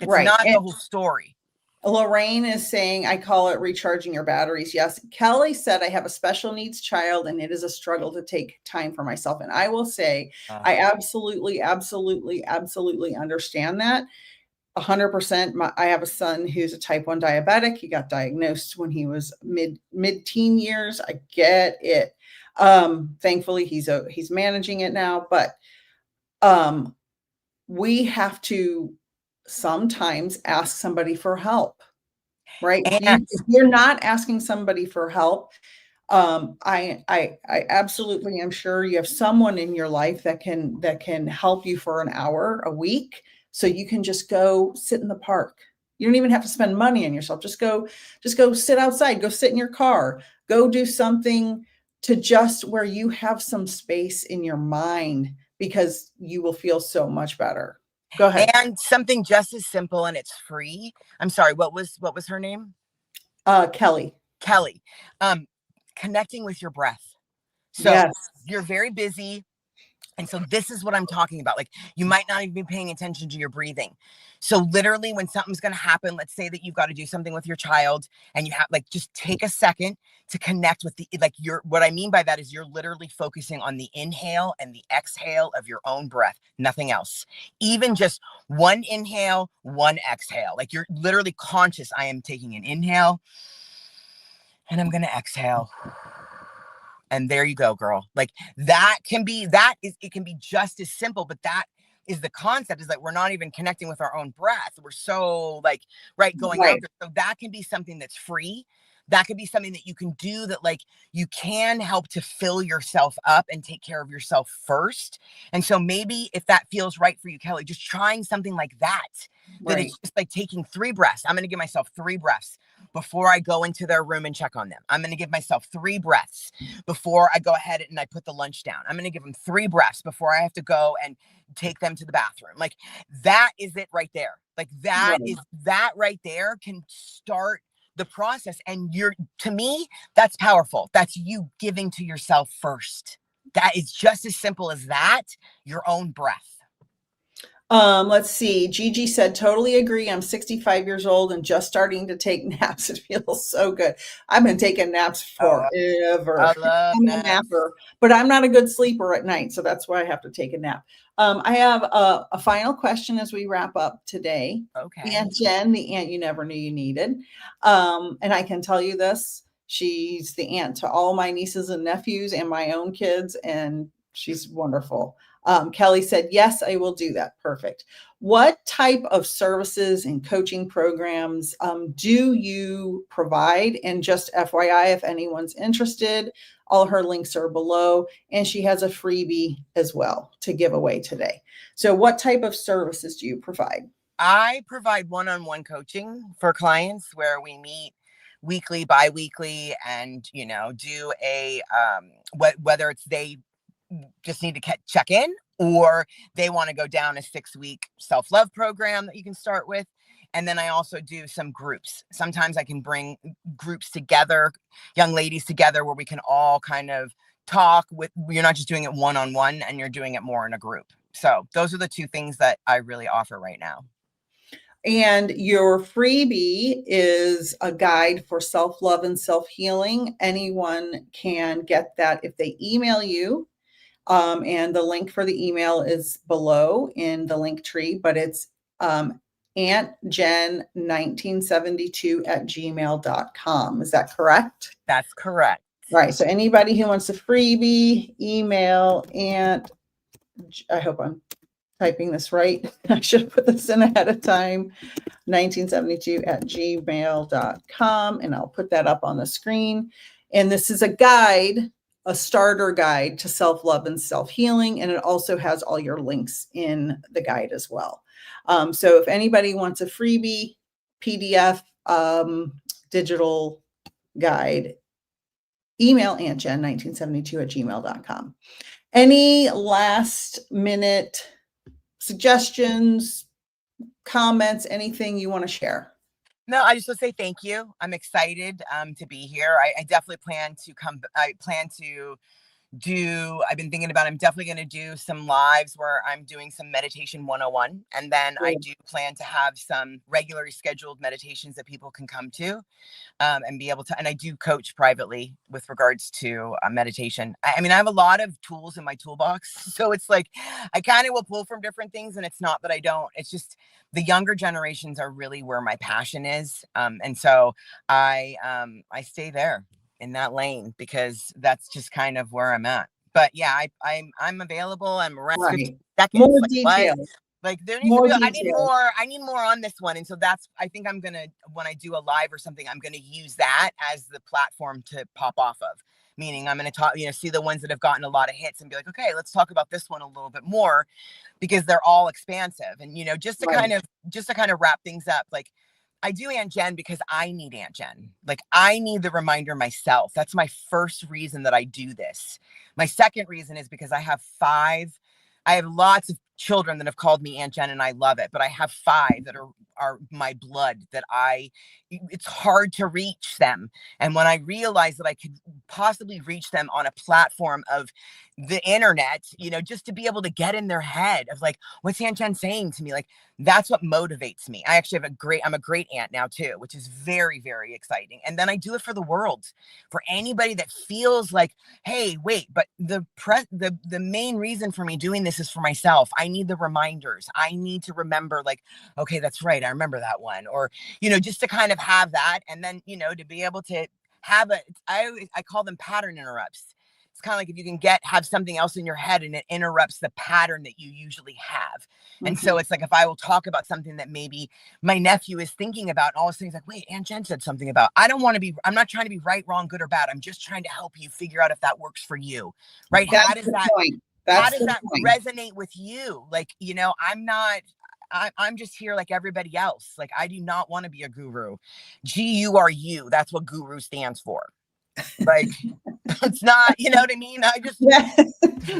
It's not the whole story. Lorraine is saying, I call it recharging your batteries. Yes. Kelly said, I have a special needs child and it is a struggle to take time for myself. And I will say, I absolutely understand that 100%. I have a son who's a type 1 diabetic. He got diagnosed when he was mid-teen years. I get it. Thankfully he's managing it now, but we have to sometimes ask somebody for help, right? If you're not asking somebody for help, I absolutely am sure you have someone in your life that can help you for an hour a week, so you can just go sit in the park. You don't even have to spend money on yourself. Just go sit outside, go sit in your car, go do something to just where you have some space in your mind, because you will feel so much better. Go ahead. And something just as simple, and it's free. I'm sorry, what was her name? Kelly. Connecting with your breath. So you're very busy. And so this is what I'm talking about. Like, you might not even be paying attention to your breathing. So literally when something's going to happen, let's say that you've got to do something with your child, and you have like, just take a second to connect with what I mean by that is you're literally focusing on the inhale and the exhale of your own breath, nothing else. Even just one inhale, one exhale. Like, you're literally conscious. I am taking an inhale and I'm going to exhale. And there you go, girl. Like, it can be just as simple, but that is the concept, is that we're not even connecting with our own breath. We're so like, going out there. So that can be something that's free. That could be something that you can do, that like you can help to fill yourself up and take care of yourself first. And so maybe if that feels right for you, Kelly, just trying something like that, that it's just like taking 3 breaths. I'm going to give myself 3 breaths before I go into their room and check on them. I'm going to give myself 3 breaths before I go ahead and I put the lunch down. I'm going to give them 3 breaths before I have to go and take them to the bathroom. Like, that is it right there. Like, that right there can start the process. And to me, that's powerful. That's you giving to yourself first. That is just as simple as that, your own breath. Let's see. Gigi said, totally agree. I'm 65 years old and just starting to take naps. It feels so good. I've been taking naps forever. I love I'm a napper, but I'm not a good sleeper at night. So that's why I have to take a nap. I have a final question as we wrap up today. Okay. Aunt Jen, the aunt you never knew you needed. And I can tell you this, she's the aunt to all my nieces and nephews and my own kids, and she's wonderful. Kelly said, yes, I will do that. Perfect. What type of services and coaching programs do you provide? And just FYI, if anyone's interested, all her links are below. And she has a freebie as well to give away today. So what type of services do you provide? I provide one-on-one coaching for clients, where we meet weekly, bi-weekly, and, do a, whether it's they just need to check in, or they want to go down a 6-week self-love program that you can start with. And then I also do some groups. Sometimes I can bring groups together, young ladies together, where we can all kind of talk you're not just doing it one-on-one, and you're doing it more in a group. So those are the 2 things that I really offer right now. And your freebie is a guide for self-love and self-healing. Anyone can get that if they email you. And the link for the email is below in the link tree, but it's AuntJen1972@gmail.com. Is that correct? That's correct. Right. So anybody who wants a freebie, email I hope I'm typing this right. I should have put this in ahead of time. 1972@gmail.com. And I'll put that up on the screen. And this is a guide, a starter guide to self-love and self-healing. And it also has all your links in the guide as well. So if anybody wants a freebie PDF digital guide, email AuntJen1972@gmail.com. Any last minute suggestions, comments, anything you want to share? No, I just want to say thank you. I'm excited to be here. I definitely plan to come. I plan to I've been thinking about, I'm definitely going to do some lives where I'm doing some meditation 101. And then I do plan to have some regularly scheduled meditations that people can come to and be able to, and I do coach privately with regards to meditation. I mean, I have a lot of tools in my toolbox. So it's like, I kind of will pull from different things, and it's not that I don't, it's just the younger generations are really where my passion is. And so I stay there in that lane because that's just kind of where I'm at. But yeah, I'm available. I'm around 50 seconds. More like, details. what? Like there needs more to be, details. I need more on this one. And so that's, I think I'm going to, when I do a live or something, I'm going to use that as the platform to pop off of. Meaning I'm going to talk, see the ones that have gotten a lot of hits and be like, okay, let's talk about this one a little bit more because they're all expansive. And, just to kind of wrap things up, like, I do Aunt Jen because I need Aunt Jen. Like, I need the reminder myself. That's my first reason that I do this. My second reason is because I have lots of children that have called me Aunt Jen, and I love it. But I have 5 that are my blood that it's hard to reach them. And when I realized that I could possibly reach them on a platform of the internet, just to be able to get in their head of like, what's Aunt Jen saying to me? Like, that's what motivates me. I actually I'm a great aunt now too, which is very, very exciting. And then I do it for the world, for anybody that feels like, hey, wait, but the main reason for me doing this is for myself. I need the reminders. I need to remember, like, okay, that's right, I remember that one. Or, just to kind of have that. And then, to be able to have I call them pattern interrupts. It's kind of like if you can have something else in your head and it interrupts the pattern that you usually have. And so it's like, if I will talk about something that maybe my nephew is thinking about, all these things like, wait, Aunt Jen said something about, I'm not trying to be right, wrong, good or bad. I'm just trying to help you figure out if that works for you. Right. How does that resonate with you? Like, I'm just here like everybody else. Like, I do not want to be a guru. GURU. That's what guru stands for. Like, it's not, you know what I mean?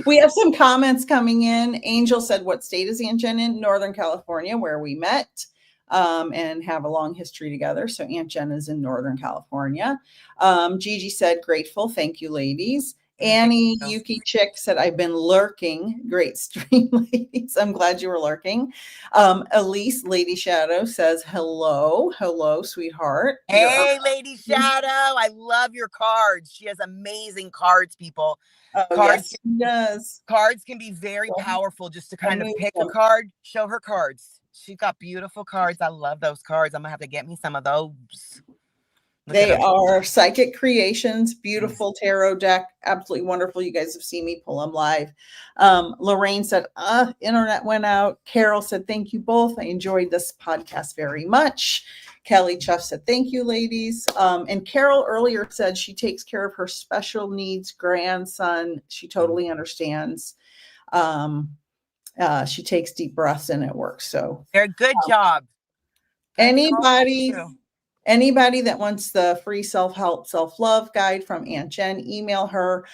We have some comments coming in. Angel said, what state is Aunt Jen in? Northern California, where we met and have a long history together. So Aunt Jen is in Northern California. Gigi said, grateful. Thank you, ladies. Annie Yuki Chick said, I've been lurking. Great stream, ladies. I'm glad you were lurking. Elise Lady Shadow says, hello, sweetheart. Hey, Lady Shadow. I love your cards. She has amazing cards, people. Yes, she does. Cards can be very powerful. Just to kind of pick a card, show her cards. She got beautiful cards. I love those cards. I'm gonna have to get me some of those. They are psychic creations, beautiful tarot deck, absolutely wonderful. You guys have seen me pull them live. Lorraine said, internet went out. Carol said, thank you both. I enjoyed this podcast very much. Kelly Chuff said, thank you, ladies. And Carol earlier said she takes care of her special needs grandson. She totally understands. She takes deep breaths and it works. So they're good job. Anybody that wants the free self-help, self-love guide from Aunt Jen, email her.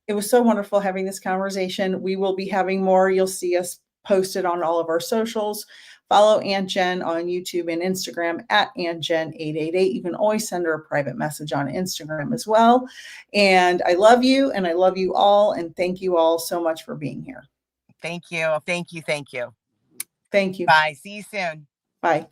It was so wonderful having this conversation. We will be having more. You'll see us posted on all of our socials. Follow Aunt Jen on YouTube and Instagram at AuntJen888. You can always send her a private message on Instagram as well. And I love you, and I love you all. And thank you all so much for being here. Thank you. Thank you. Thank you. Thank you. Bye. See you soon. Bye.